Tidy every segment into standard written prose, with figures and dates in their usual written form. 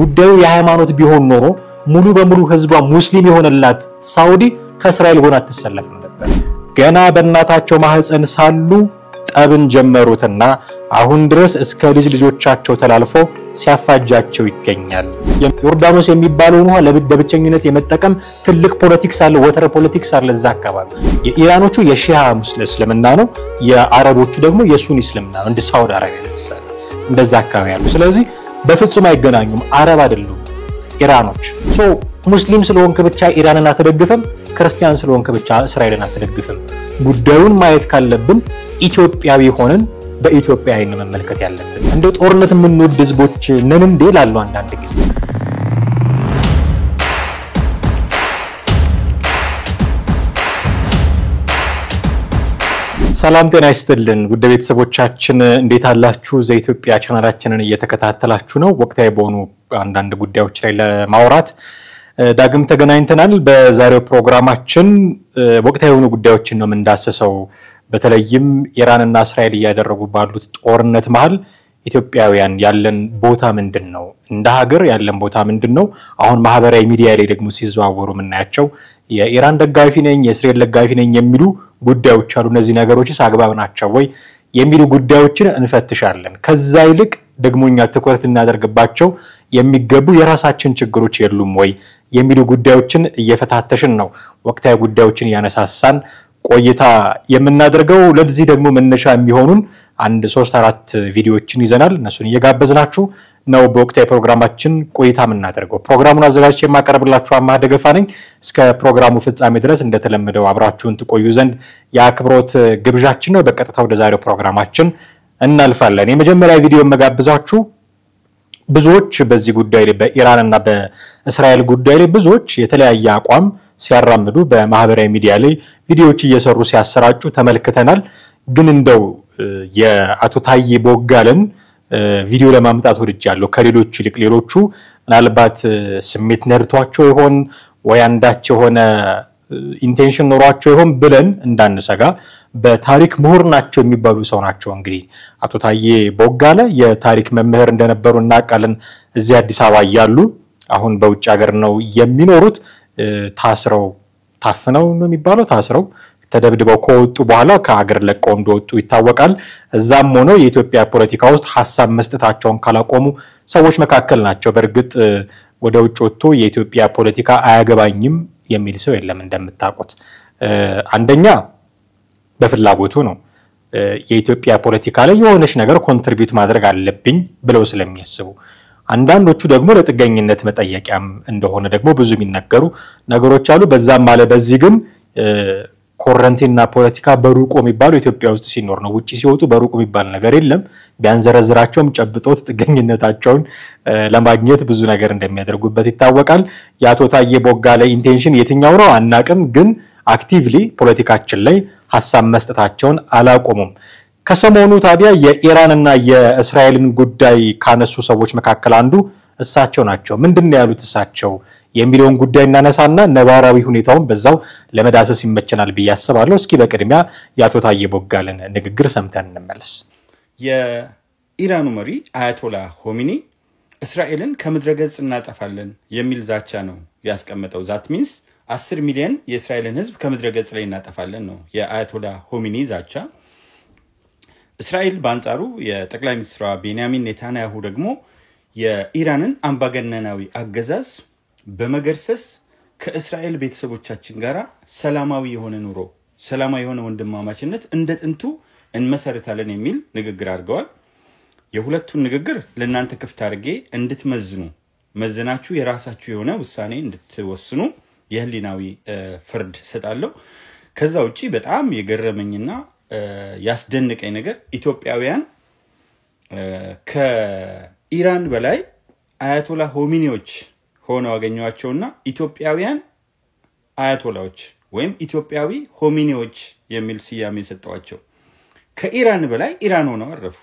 ጉዳዩ የሃይማኖት ቢሆን ኖሮ ሙሉ በሙሉ ህዝቧ ሙስሊም የሆነላት ሳውዲ ከእስራኤል ጎን አትሰለፍም ነበር ገና በእናታቸው ማህፀን ሳሉ ጠብን ጀመሩትና አሁን ድረስ እስከ ልጆቻቸው ተላልፎ ሲያፋጃቸው ይገኛል ዮርዳኖስ የሚባለው ነው ለብቸኝነት የመጠቀም ትልቅ ፖለቲክስ አለ ወተር ፖለቲክስ አለ እዛ አካባቢ የኢራኖቹ የሺዓ ሙስሊም እስልምና ነው የአረቦቹ ደግሞ የሱኒ እስልምና ነው እንደ ሳውዲ አረቢያ ለምሳሌ እንደዛ አካባቢ ያሉ ስለዚህ በፍጹም አይገናኙም አረብ አይደሉም ኢራኖች ሶ ሙስሊም ስለሆንክ ብቻ ኢራንን አትደግፍም ክርስቲያን ስለሆንክ ብቻ እስራኤልን አትደግፍም ጉዳዩን ማየት ካለብን ኢትዮጵያዊ ሆነን በኢትዮጵያ አይን መመልከት ያለብን እንደ ጦርነት ምንወድ ህዝቦች ነን እንደ ላሉ አንዳንድ ጊዜ ሰላም ጤና ይስጥልን ውድ ቤተሰቦቻችን እንዴት አላችሁ ዘኢትዮጵያ ቻናላችንን እየተከታተላችሁ ነው ወቅታዊ በሆኑ አንዳንድ ጉዳዮች ላይ ለማውራት ዳግም ተገናኝተናል በዛሬው ፕሮግራማችን ወቅታዊ የሆኑ ጉዳዮችን ነው የምንዳሰሰው በተለይም ኢራንና እስራኤል ያደረጉ ባሉት ጦርነት መሃል ኢትዮጵያውያን ያለን ቦታ ምንድነው እንደ ሀገር ያለን ቦታ ምንድነው አሁን ማህበራዊ ሚዲያ ላይ ደግሞ ሲዘዋወሩ ምናያቸው የኢራን ደጋፊ ነኝ የእስራኤል ደጋፊ ነኝ የሚሉ ጉዳዮች አሉ እነዚህ ነገሮችስ አግባብ ናቸው ወይ የሚሉ ጉዳዮችን እንፈትሻለን ከዛ ይልቅ ደግሞኛ ትኩረት እናደርግባቸው የሚገቡ የራሳችን ችግሮች የሉም ወይ የሚሉ ጉዳዮችን እየፈታተሽን ነው ወቅታዊ ጉዳዮችን ያነሳሳን ቆይታ የምናደርገው ለዚህ ደግሞ መነሻ የሚሆኑን አንድ 3-4 ቪዲዮዎችን ይዘናል እነሱን እየጋበዝናችሁ ነው በወቅታዊ ፕሮግራማችን ቆይታ የምናደርገው ፕሮግራሙን አዘጋጅቼ የማቀርብላችሁ አማህ ደገፋ ነኝ እስከ ፕሮግራሙ ፍጻሜ ድረስ እንደተለመደው አብራችሁን ትቆዩ ዘንድ የአክብሮት ግብዣችን ነው በቀጥታ ወደ ዛሬው ፕሮግራማችን እናልፋለን የመጀመሪያ ቪዲዮ መጋብዛችሁ ብዙዎች በዚህ ጉዳይ ላይ በኢራንና በእስራኤል ጉዳይ ላይ ብዙዎች የተለያየ አቋም ሲያራምዱ በማህበራዊ ሚዲያ ላይ ቪዲዮዎች እየሰሩ ሲያሰራጩ ተመልክተናል ግን እንደው የአቶ ታዬ ቦጋለን ቪዲዮ ለማምጣት ወድጃለሁ ከሌሎች ይልቅ ሌሎቹ ምናልባት ስሜት ነርቷቸው ይሆን ወይ አንዳቸው ሆነ ኢንቴንሽን ኖሯቸው ይሆን ብለን እንዳንሰጋ በታሪክ ምሁር ናቸው የሚባሉ ሰው ናቸው እንግዲህ አቶ ታዬ ቦጋለ የታሪክ መምህር እንደነበሩና ቃልን እዚህ አዲስ አበባ ያሉ አሁን በውጭ ሀገር ነው የሚኖሩት ታስረው ታፍነው ነው የሚባለው ታስረው ተደብድበው ከወጡ በኋላ ከሀገር ለቀው እንደወጡ ይታወቃል እዛም ሆኖ የኢትዮጵያ ፖለቲካ ውስጥ ሐሳብ መስጠታቸውን ካላቆሙ ሰዎች መካከል ናቸው በርግጥ ወደ ውጭ ወጥቶ የኢትዮጵያ ፖለቲካ አያገባኝም የሚል ሰው የለም እንደምታውቁት አንደኛ በፍላጎቱ ነው የኢትዮጵያ ፖለቲካ ላይ የሆነች ነገር ኮንትሪቢዩት ማድረግ አለብኝ ብለው ስለሚያስቡ አንዳንዶቹ ደግሞ ለጥገኝነት መጠየቂያም እንደሆነ ደግሞ ብዙ የሚነገሩ ነገሮች አሉ በዛም ማለት በዚህ ግን ኮረንቲና ፖለቲካ በሩቆ የሚባሉ ኢትዮጵያ ውስጥ ሲኖር ነው ውጪ ሲወጡ በሩቆ የሚባል ነገር የለም ቢያንዘረዝራቸውም ጨብጦት ጥገኝነታቸውን ለማግኘት ብዙ ነገር እንደሚያደርጉበት ይታወቃል ያቶ ታዬ ቦጋለ ኢንቴንሽን የትኛው ነው አናቅም ግን አክቲቭሊ ፖለቲካችን ላይ ሐሳብ መስጠታቸውን አላቆሙም ከሰሞኑ ታዲያ የኢራንና የእስራኤልን ጉዳይ ካነሱ ሰዎች መካከል አንዱ እሳቸው ናቸው ምንድነው ያሉት እሳቸው የሚለውን ጉዳይ እናነሳና ነባራዊ ሁኔታውን በዛው ለመዳሰስ ይመቸናል በያስባለሁ እስኪ በቅድሚያ ያቶ ታዬ ቦጋለን ንግግር ሰምተን እንመለስ የኢራኑ መሪ አያቶላ ሆሚኒ እስራኤልን ከምድረገጽ እናጠፋለን የሚል ዛቻ ነው ያስቀመጠው ዛት ሚንስ 10 ሚሊዮን የእስራኤልን ህዝብ ከምድረገጽ ላይ እናጠፋለን ነው የአያቶላ ሆሚኒ ዛቻ እስራኤል ባንጻሩ የጠቅላይ ሚኒስትሯ ቤንያሚን ኔታንያሁ ደግሞ የኢራንን አምባገነናዊ አገዛዝ በመገርሰስ ከእስራኤል ቤተሰቦቻችን ጋራ ሰላማዊ የሆነ ኑሮ ሰላማዊ የሆነ ወንድማማችነት እንደጥንቱ እንመሰርታለን የሚል ንግግር አድርገዋል የሁለቱን ንግግር ለእናንተ ክፍት አድርጌ እንድትመዝኑ መዝናችሁ የራሳችሁ የሆነ ውሳኔ እንድትወስኑ የህሊናዊ ፍርድ ሰጣለሁ ከዛ ውጪ በጣም የገረመኝና ያስደንቀኝ ነገር ኢትዮጵያውያን ከኢራን በላይ አያቶላ ሆሚኒዎች ሆነው አገኘዋቸውና ኢትዮጵያውያን አያቶላዎች ወይም ኢትዮጵያዊ ሆሚኒዎች የሚል ስያሜ ሰጣቸው ከኢራን በላይ ኢራን ሆነው አረፉ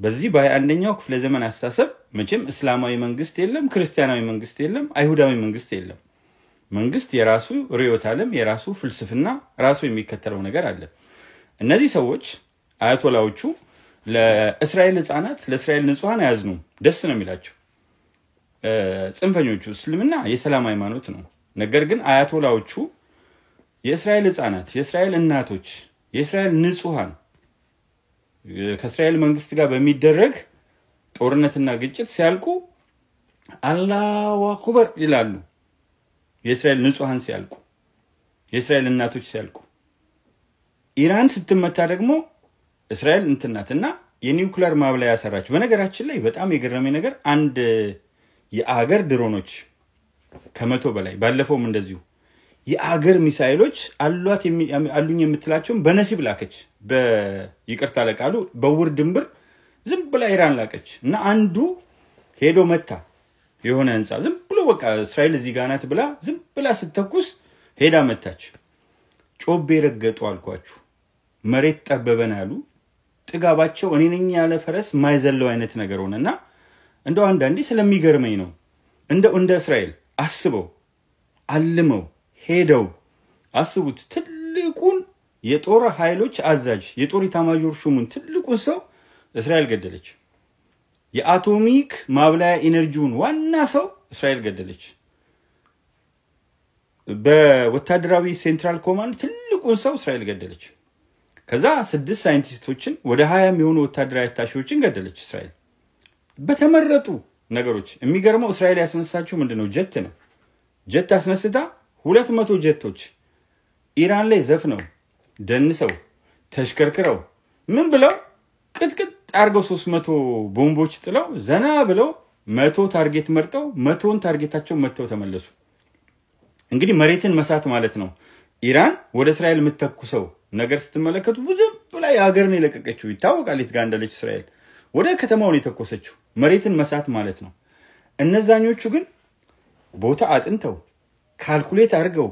በዚህ በ21ኛው ክፍለ ዘመን አስተሳሰብ መቼም እስላማዊ መንግስት የለም ክርስቲያናዊ መንግስት የለም አይሁዳዊ መንግስት የለም መንግስት የራሱ ርዕዮተ ዓለም የራሱ ፍልስፍና ራሱ የሚከተለው ነገር አለ እነዚህ ሰዎች አያቶላዎቹ ለእስራኤል ህፃናት ለእስራኤል ንጹሃን ያዝኑ ደስ ነው የሚላቸው ጽንፈኞቹ እስልምና የሰላም ሃይማኖት ነው። ነገር ግን አያቶላዎቹ የእስራኤል ህፃናት፣ የእስራኤል እናቶች፣ የእስራኤል ንጹሃን ከእስራኤል መንግስት ጋር በሚደረግ ጦርነትና ግጭት ሲያልቁ አላሁ አክበር ይላሉ። የእስራኤል ንጹሃን ሲያልቁ፣ የእስራኤል እናቶች ሲያልቁ፣ ኢራን ስትመታ ደግሞ እስራኤል እንትናትና የኒውክሌር ማብላያ ሰራች። በነገራችን ላይ በጣም የገረመኝ ነገር አንድ የአገር ድሮኖች ከመቶ በላይ ባለፈውም እንደዚሁ የአገር ሚሳኤሎች አሉኝ የምትላቸውን በነሲብ ላከች። በይቅርታ ለቃሉ በውር ድንብር ዝም ብላ ኢራን ላከች እና አንዱ ሄዶ መታ የሆነ ህንጻ ዝም ብሎ በቃ እስራኤል እዚህ ጋር ናት ብላ ዝም ብላ ስትተኩስ ሄዳ መታች። ጮቤ ረገጡ አልኳችሁ። መሬት ጠበበን አሉ። ጥጋባቸው እኔ ነኝ ያለ ፈረስ ማይዘለው አይነት ነገር ሆነና እንደው አንዳንዴ ስለሚገርመኝ ነው። እንደ እስራኤል አስበው አልመው ሄደው አስቡት። ትልቁን የጦር ኃይሎች አዛዥ የጦር ኢታማዦር ሹሙን ትልቁን ሰው እስራኤል ገደለች። የአቶሚክ ማብላያ ኢነርጂውን ዋና ሰው እስራኤል ገደለች። በወታደራዊ ሴንትራል ኮማንድ ትልቁን ሰው እስራኤል ገደለች። ከዛ 6 ሳይንቲስቶችን ወደ 20 የሚሆኑ ወታደራዊ አታሺዎችን ገደለች እስራኤል በተመረጡ ነገሮች። የሚገርመው እስራኤል ያስነሳችው ምንድነው? ጀት ነው። ጀት አስነስታ 200 ጀቶች ኢራን ላይ ዘፍነው ደንሰው ተሽከርክረው ምን ብለው ቅጥቅጥ አርገው 300 ቦምቦች ጥለው ዘና ብለው 100 ታርጌት መርጠው 100ን ታርጌታቸው መተው ተመለሱ። እንግዲህ መሬትን መሳት ማለት ነው። ኢራን ወደ እስራኤል የምትተኩሰው ነገር ስትመለከቱ ብዙ ላይ ሀገርን የለቀቀችው ይታወቃል። የተጋንደለች እስራኤል ወደ ከተማው ነው የተኮሰችው። መሬትን መሳት ማለት ነው። እነዛኞቹ ግን ቦታ አጥንተው ካልኩሌት አድርገው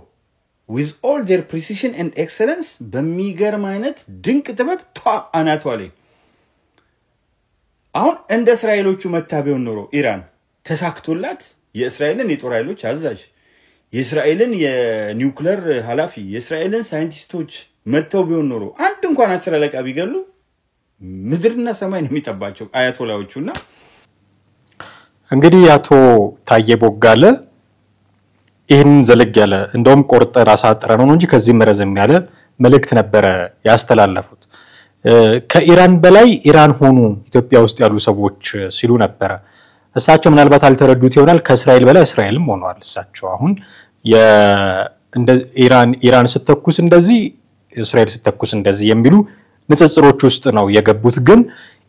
with all their precision and excellence በሚገርም አይነት ድንቅ ጥበብ አናቷ ላይ አሁን እንደ እስራኤሎቹ መታበው ኖሮ ኢራን ተሳክቶላት የእስራኤልን የጦር ኃይሎች አዛዥ፣ የእስራኤልን የኒውክሌር ኃላፊ፣ የእስራኤልን ሳይንቲስቶች መተው ቢሆን ኖሮ አንድ እንኳን አስራለቃ ቢገሉ ምድርና ሰማይ ነው የሚጠባቸው አያቶላዎቹና። እንግዲህ አቶ ታዬ ቦጋለ ይህን ዘለግ ያለ እንደውም ቆርጠ ራስ አጥረ ነው እንጂ ከዚህ መረዘም ያለ መልእክት ነበረ ያስተላለፉት። ከኢራን በላይ ኢራን ሆኑ ኢትዮጵያ ውስጥ ያሉ ሰዎች ሲሉ ነበረ። እሳቸው ምናልባት አልተረዱት ይሆናል። ከእስራኤል በላይ እስራኤልም ሆነዋል። እሳቸው አሁን እንደ ኢራን ስተኩስ እንደዚህ እስራኤል ስተኩስ እንደዚህ የሚሉ ንጽጽሮች ውስጥ ነው የገቡት። ግን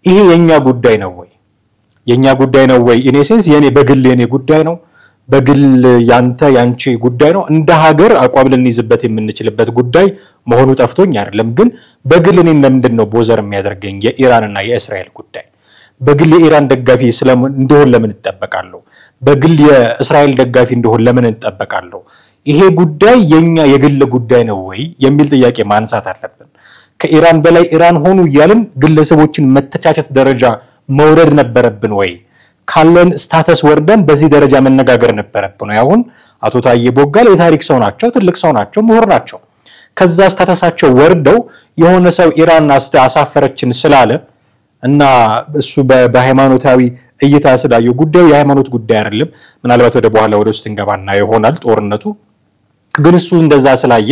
ይሄ የኛ ጉዳይ ነው ወይ? የኛ ጉዳይ ነው ወይ? ኢን ሴንስ በግል የኔ ጉዳይ ነው፣ በግል ያንቺ ጉዳይ ነው። እንደ ሀገር አቋም ልንይዝበት የምንችልበት ጉዳይ መሆኑ ጠፍቶኝ አይደለም። ግን በግል እኔን ለምንድነው ቦዘር የሚያደርገኝ የኢራንና የእስራኤል ጉዳይ? በግል የኢራን ደጋፊ እንደሆነ ለምን ተጠበቃለሁ? በግል የእስራኤል ደጋፊ እንደሆነ ለምን ተጠበቃለሁ? ይሄ ጉዳይ የግል ጉዳይ ነው ወይ የሚል ጥያቄ ማንሳት አለብን። ከኢራን በላይ ኢራን ሆኑ ይያልን ግለሰቦችን መተቻቸት ደረጃ መውረድ ነበረብን ወይ? ካለን ስታተስ ወርደን በዚህ ደረጃ መነጋገር ነበረብን። አሁን አቶ ታዬ ቦጋለ የታሪክ ሰው ናቸው፣ ትልቅ ሰው ናቸው፣ ምሁር ናቸው። ከዛ ስታተሳቸው ወርደው የሆነ ሰው ኢራን አሳፈረችን ስላለ እና እሱ በሃይማኖታዊ እይታ ስላየው ጉዳዩ የሃይማኖት ጉዳይ አይደለም። ምናልባት ወደ በኋላ ወደ ውስጥ እንገባና ይሆናል ጦርነቱ። ግን እሱ እንደዛ ስላየ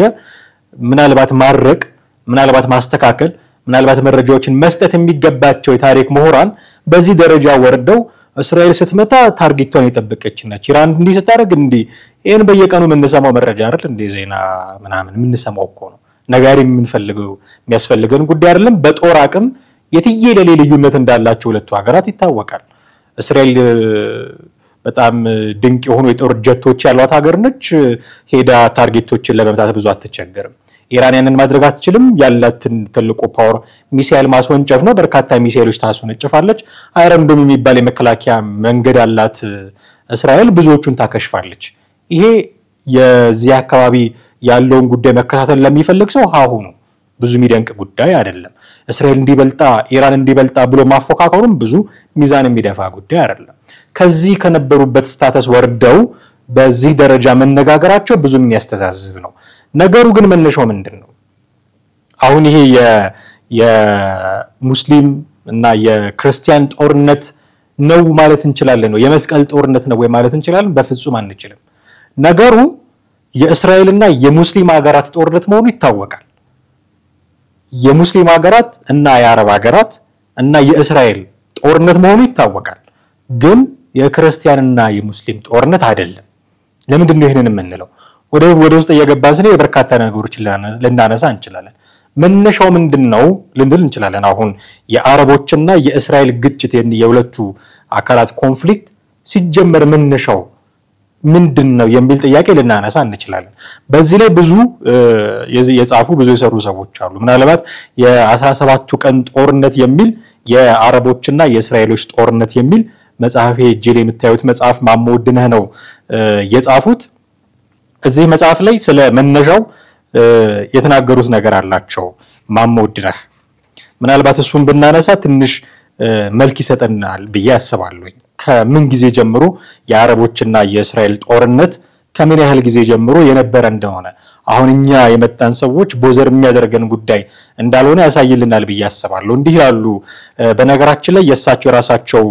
ምናልባት ማረቅ፣ ምናልባት ማስተካከል፣ ምናልባት መረጃዎችን መስጠት የሚገባቸው የታሪክ ምሁራን በዚህ ደረጃ ወርደው እስራኤል ስትመታ ታርጌቷን የጠበቀች ነች፣ ኢራን እንዲህ ስታደርግ እንዲህ ይሄን በየቀኑ የምንሰማው መረጃ አይደል እንደ ዜና ምናምን የምንሰማው እኮ ነው። ነጋሪ የሚያስፈልገን ጉዳይ አይደለም። በጦር አቅም የትየለሌ ልዩነት እንዳላቸው ሁለቱ ሀገራት ይታወቃል። እስራኤል በጣም ድንቅ የሆኑ የጦር ጀቶች ያሏት ሀገር ነች። ሄዳ ታርጌቶችን ለመምታት ብዙ አትቸገርም። ኢራን ያንን ማድረግ አትችልም። ያላትን ትልቁ ፓወር ሚሳኤል ማስወንጨፍ ነው። በርካታ ሚሳኤሎች ታስወነጭፋለች። አይረንዶም የሚባል የመከላከያ መንገድ አላት እስራኤል፣ ብዙዎቹን ታከሽፋለች። ይሄ የዚህ አካባቢ ያለውን ጉዳይ መከታተል ለሚፈልግ ሰው ሀሁ ነው። ብዙ የሚደንቅ ጉዳይ አይደለም። እስራኤል እንዲበልጣ ኢራን እንዲበልጣ ብሎ ማፎካከሩም ብዙ ሚዛን የሚደፋ ጉዳይ አይደለም። ከዚህ ከነበሩበት ስታተስ ወርደው በዚህ ደረጃ መነጋገራቸው ብዙ የሚያስተዛዝብ ነው። ነገሩ ግን መነሻው ምንድነው? አሁን ይሄ የሙስሊም እና የክርስቲያን ጦርነት ነው ማለት እንችላለን ነው የመስቀል ጦርነት ነው ወይ ማለት እንችላለን በፍጹም አንችልም ነገሩ የእስራኤልና የሙስሊም ሀገራት ጦርነት መሆኑ ይታወቃል የሙስሊም ሀገራት እና የአረብ ሀገራት እና የእስራኤል ጦርነት መሆኑ ይታወቃል ግን የክርስቲያንና የሙስሊም ጦርነት አይደለም ለምንድን ነው ይሄንን የምንለው ወደ ውስጥ እየገባን ስለ በርካታ ነገሮችን ልናነሳ እንችላለን መነሻው ምንድነው ልንል እንችላለን አሁን የአረቦችና የእስራኤል ግጭት የሁለቱ አካላት ኮንፍሊክት ሲጀመር መነሻው ምንድነው የሚል ጥያቄ ልናነሳ እንችላለን በዚህ ላይ ብዙ የጻፉ ብዙ የሰሩ ሰዎች አሉ ምናልባት የ17ቱ ቀን ጦርነት የሚል የአረቦችና የእስራኤሎች ጦርነት የሚል መጽሐፍ ጄል የምታዩት መጽሐፍ ማሞድነህ ነው የጻፉት እዚህ መጽሐፍ ላይ ስለ መነሻው የተናገሩት ነገር አላቸው ማሞድነህ ምናልባት እሱን ብናነሳ ትንሽ መልክ ይሰጠናል ብዬ አስባለሁ ከምን ጊዜ ጀምሮ የአረቦችና የእስራኤል ጦርነት ከምን ያህል ጊዜ ጀምሮ የነበረ እንደሆነ አሁን እኛ የመጣን ሰዎች ቦዘር የሚያደርገን ጉዳይ እንዳልሆነ ያሳይልናል ብዬ አስባለሁ እንዲህ ያሉ በነገራችን ላይ የሳቸው ራሳቸው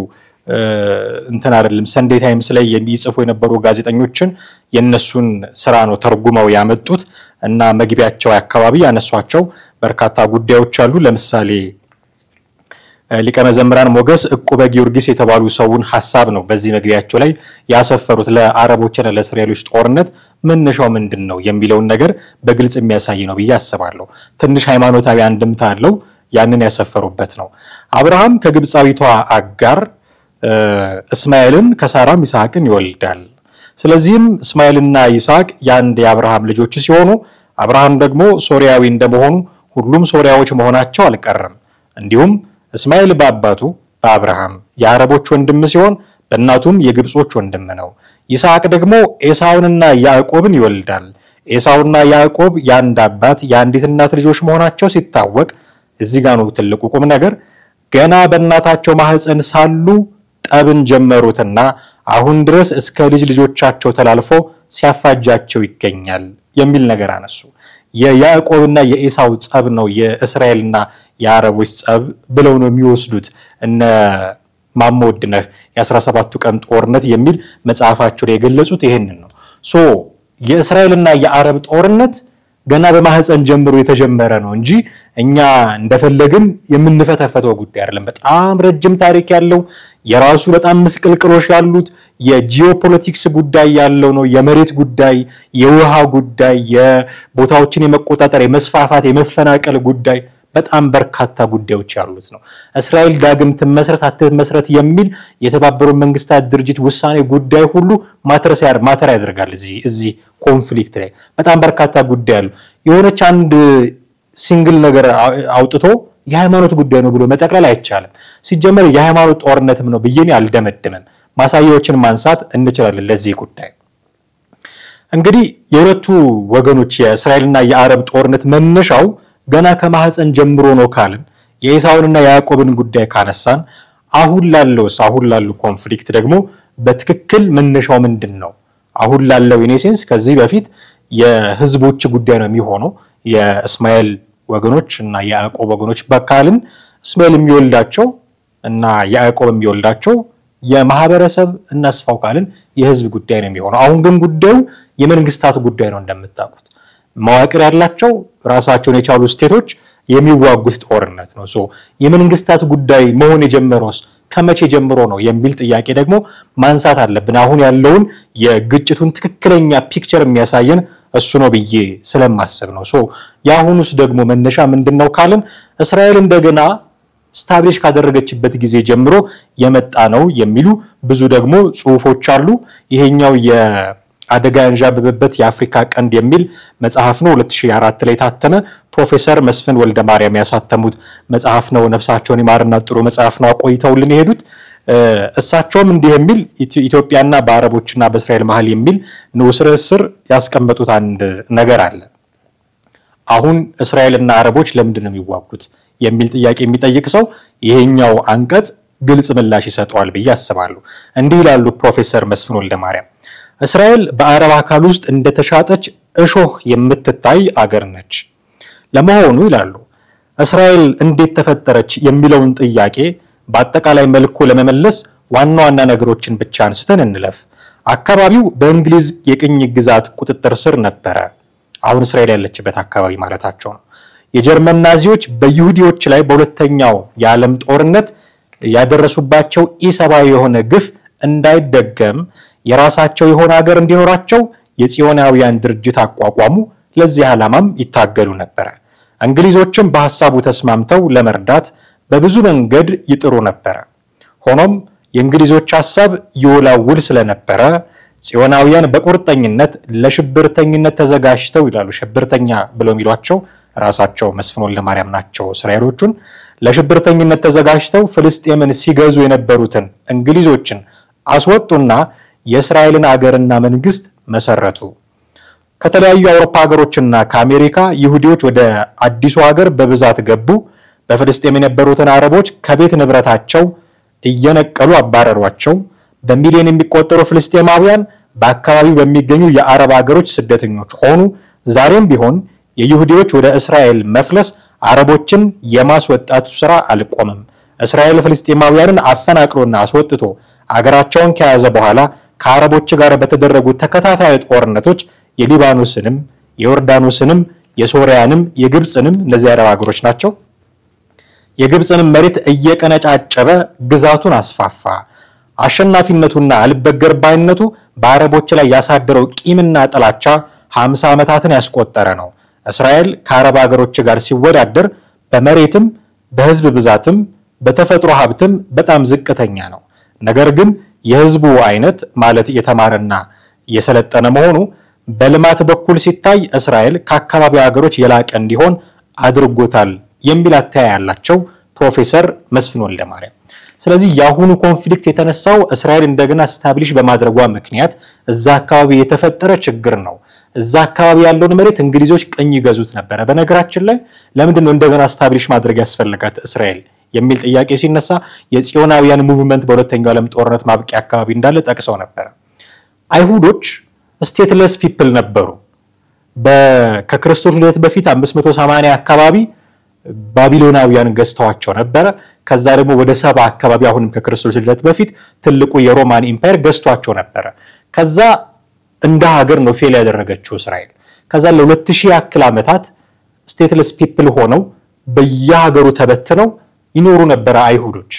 እንትን አይደለም ሰንዴ ታይምስ ላይ የሚጽፉ የነበሩ ጋዜጠኞችን የነሱን ስራ ነው ተርጉመው ያመጡት እና መግቢያቸው አካባቢ ያነሷቸው በርካታ ጉዳዮች አሉ ለምሳሌ ሊቀ መዘምራን ሞገስ ዕቁበ ጊዮርጊስ የተባሉ ሰውን ሐሳብ ነው በዚህ መግቢያቸው ላይ ያሰፈሩት ለአረቦችና ለእስራኤሎች ጦርነት መነሻው ምንድነው የሚለውን ነገር በግልጽ የሚያሳይ ነው ብዬ አስባለሁ ትንሽ ሃይማኖታዊ አንድምታ አለው ያንን ያሰፈሩበት ነው አብርሃም ከግብጻዊቷ አጋር እስማኤልን ከሳራም ይስሐቅን ይወልዳል ስለዚህም እስማኤልና ይስሐቅ ያንድ የአብርሃም ልጆች ሲሆኑ አብርሃም ደግሞ ሶሪያዊ እንደመሆኑ ሁሉም ሶሪያዎች መሆናቸው አልቀረም እንዲሁም እስማኤል በአባቱ በአብርሃም የአረቦች ወንድም ሲሆን በእናቱም የግብጾች ወንድም ነው ይስሐቅ ደግሞ ኤሳውንና ያዕቆብን ይወልዳል ኤሳውና ያዕቆብ ያንድ አባት ያንዲት እናት ልጆች መሆናቸው ሲታወቅ እዚህ ጋር ነው ትልቁ ቁም ነገር ገና በእናታቸው ማህፀን ሳሉ ጠብን ጀመሩትና አሁን ድረስ እስከ ልጆቻቸው ተላልፎ ሲያፋጃቸው ይገኛል የሚል ነገር አነሱ የያዕቆብና የኤሳው ጸብ ነው የእስራኤልና የአረቦች ጸብ ብለው ነው የሚወስዱት እነ ማሞድነህ የ17ቱ ቀን ጦርነት የሚል መጽሐፋቸው ላይ የገለጹት ይሄንን ነው ሶ የእስራኤልና የአረብ ጦርነት ገና በማህፀን ጀምሮ የተጀመረ ነው እንጂ እኛ እንደፈለግን የምንፈተፈተው ጉዳይ አይደለም በጣም ረጅም ታሪክ ያለው የራሱ በጣም ምስቅልቅሎሽ ያሉት የጂኦፖለቲክስ ጉዳይ ያለው ነው የመሬት ጉዳይ የውሃ ጉዳይ የቦታዎችን የመቆጣጠር የመስፋፋት የመፈናቀል ጉዳይ በጣም በርካታ ጉዳዮች ያሉት ነው እስራኤል ዳግም ትመስረት አትመስረት የሚል የተባበሩት መንግስታት ድርጅት ውሳኔ ጉዳይ ሁሉ ማተር ያደርጋል እዚህ ኮንፍሊክት ላይ በጣም በርካታ ጉዳይ አሉ የሆነች አንድ ሲንግል ነገር አውጥቶ የሃይማኖት ጉዳይ ነው ብሎ መጠቅለል አይቻልም ሲጀመር የሃይማኖት ጦርነትም ነው ብዬ አልደመደመም ማሳያዎችን ማንሳት እንችላለን ለዚህ ጉዳይ እንግዲህ የሁለቱ ወገኖች የእስራኤልና የአረብ ጦርነት መነሻው ገና ከማህፀን ጀምሮ ነው ካልን የኤሳውንና ያዕቆብን ጉዳይ ካነሳን አሁን ላሉ ኮንፍሊክት ደግሞ በትክክል መነሻው ምንድነው አሁን ላለው ኢኔሴንስ ከዚህ በፊት የህዝቦች ጉዳይ ነው የሚሆነው የእስማኤል ወገኖች እና ያዕቆብ ወገኖች በካልን እስማኤል የሚወልዳቸው እና ያዕቆብ የሚወልዳቸው የማህበረሰብ እናስፋው ካልን የህዝብ ጉዳይ ነው የሚሆነው አሁን ግን ጉዳዩ የመንግስታት ጉዳይ ነው እንደምታውቁት መዋቅር ያላቸው ራሳቸውን የቻሉ ስቴቶች የሚዋጉት ጦርነት ነው ሶ የመንግስታት ጉዳይ መሆን የጀመረውስ ከመቼ ጀምሮ ነው የሚል ጥያቄ ደግሞ ማንሳት አለብን አሁን ያለውን የግጭቱን ትክክለኛ ፒክቸር የሚያሳየን እሱ ነው ብዬ ስለማሰብ ነው ሶ ያሁንስ ደግሞ መነሻ ምንድነው ካልን እስራኤል እንደገና ስታብሊሽ ካደረገችበት ጊዜ ጀምሮ የመጣ ነው የሚሉ ብዙ ደግሞ ጽሁፎች አሉ ይሄኛው የአደጋ እንዣበበበት የአፍሪካ ቀንድ የሚል መጽሐፍ ነው 2004 ላይ ታተመ ፕሮፌሰር መስፍን ወልደ ማርያም ያሳተሙት መጽሐፍ ነው ነፍሳቸውን ይማርና ጥሩ መጽሐፍ ነው አቆይተውልን ይሄዱት እሳቸውም እንዲህ የሚል ኢትዮጵያና በአረቦችና በእስራኤል መሃል የሚል ንዑስ ርዕስ ያስቀመጡት አንድ ነገር አለ አሁን እስራኤልና አረቦች ለምንድን ነው የሚዋጉት የሚል ጥያቄ የሚጠይቅ ሰው ይሄኛው አንቀጽ ግልጽ ምላሽ ይሰጣል ብዬ አስባለሁ እንዲህ ይላሉ ፕሮፌሰር መስፍን ወልደ ማርያም እስራኤል በአረብ አካል ውስጥ እንደተሻጠች እሾህ የምትታይ አገር ነች ለመሆኑ ይላሉ እስራኤል እንዴት ተፈጠረች የሚለውን ጥያቄ በአጠቃላይ መልኩ ለመመለስ ዋና ዋና ነገሮችን ብቻ አንስተን እንለፍ። አካባቢው በእንግሊዝ የቅኝ ግዛት ቁጥጥር ስር ነበረ። አሁን እስራኤል ያለችበት አካባቢ ማለታቸው ነው። የጀርመን ናዚዎች በይሁዲዎች ላይ በሁለተኛው የዓለም ጦርነት ያደረሱባቸው ኢሰብአዊ የሆነ ግፍ እንዳይደገም የራሳቸው የሆነ ሀገር እንዲኖራቸው የጽዮናውያን ድርጅት አቋቋሙ። ለዚህ ዓላማም ይታገሉ ነበር። እንግሊዞችም በሐሳቡ ተስማምተው ለመርዳት በብዙ መንገድ ይጥሩ ነበር። ሆኖም የእንግሊዞች ሐሳብ ይወላውል ስለነበረ ጽዮናውያን በቁርጠኝነት ለሽብርተኝነት ተዘጋጅተው ይላሉ። ሽብርተኛ ብለው የሚሏቸው ራሳቸው መስፍን ወልደማርያም ናቸው። እስራኤሎቹን ለሽብርተኝነት ተዘጋጅተው ፍልስጤምን ሲገዙ የነበሩትን እንግሊዞችን አስወጡና የእስራኤልን አገርና መንግስት መሰረቱ። ከተለያዩ የአውሮፓ ሀገሮችና ከአሜሪካ ይሁዲዎች ወደ አዲሱ ሀገር በብዛት ገቡ። በፍልስጤም የነበሩትን አረቦች ከቤት ንብረታቸው እየነቀሉ አባረሯቸው። በሚሊዮን የሚቆጠሩ ፍልስጤማውያን በአካባቢው በሚገኙ የአረብ ሀገሮች ስደተኞች ሆኑ። ዛሬም ቢሆን የይሁዲዎች ወደ እስራኤል መፍለስ አረቦችን የማስወጣቱ ስራ አልቆመም። እስራኤል ፍልስጤማውያንን አፈናቅሎና አስወጥቶ አገራቸውን ከያዘ በኋላ ከአረቦች ጋር በተደረጉ ተከታታይ ጦርነቶች የሊባኖስንም የዮርዳኖስንም የሶሪያንም የግብጽንም እነዚህ አረብ ሀገሮች ናቸው የግብጽንም መሬት እየቀነጫጨበ ግዛቱን አስፋፋ። አሸናፊነቱና አልበገርባይነቱ በአረቦች ላይ ያሳደረው ቂምና ጥላቻ 50 ዓመታትን ያስቆጠረ ነው። እስራኤል ከአረብ ሀገሮች ጋር ሲወዳደር በመሬትም በህዝብ ብዛትም በተፈጥሮ ሀብትም በጣም ዝቅተኛ ነው። ነገር ግን የህዝቡ አይነት ማለት የተማረና የሰለጠነ መሆኑ በልማት በኩል ሲታይ እስራኤል ከአካባቢው ሀገሮች የላቀ እንዲሆን አድርጎታል የሚል አተያይ ያላቸው ፕሮፌሰር መስፍን ወልደማርያም። ስለዚህ ያሁኑ ኮንፍሊክት የተነሳው እስራኤል እንደገና ስታብሊሽ በማድረጓ ምክንያት እዛ አካባቢ የተፈጠረ ችግር ነው። እዛ አካባቢ ያለውን መሬት እንግሊዞች ቅኝ ይገዙት ነበር። በነገራችን ላይ ለምንድን ነው እንደገና ስታብሊሽ ማድረግ ያስፈልጋት እስራኤል የሚል ጥያቄ ሲነሳ የጽዮናውያን ሙቭመንት በሁለተኛው ዓለም ጦርነት ማብቂያ አካባቢ እንዳለ ጠቅሰው ነበር። አይሁዶች ስቴትለስ ፒፕል ነበሩ። ከክርስቶስ ልደት በፊት 580 አካባቢ ባቢሎናውያን ገዝተዋቸው ነበር። ከዛ ደግሞ ወደ 70 አካባቢ አሁንም ከክርስቶስ ልደት በፊት ትልቁ የሮማን ኢምፓየር ገዝቷቸው ነበር። ከዛ እንደ ሀገር ነው ፌል ያደረገችው እስራኤል። ከዛ ለ2000 ያክል ዓመታት ስቴትለስ ፒፕል ሆነው በየሀገሩ ተበትነው ይኖሩ ነበር አይሁዶች።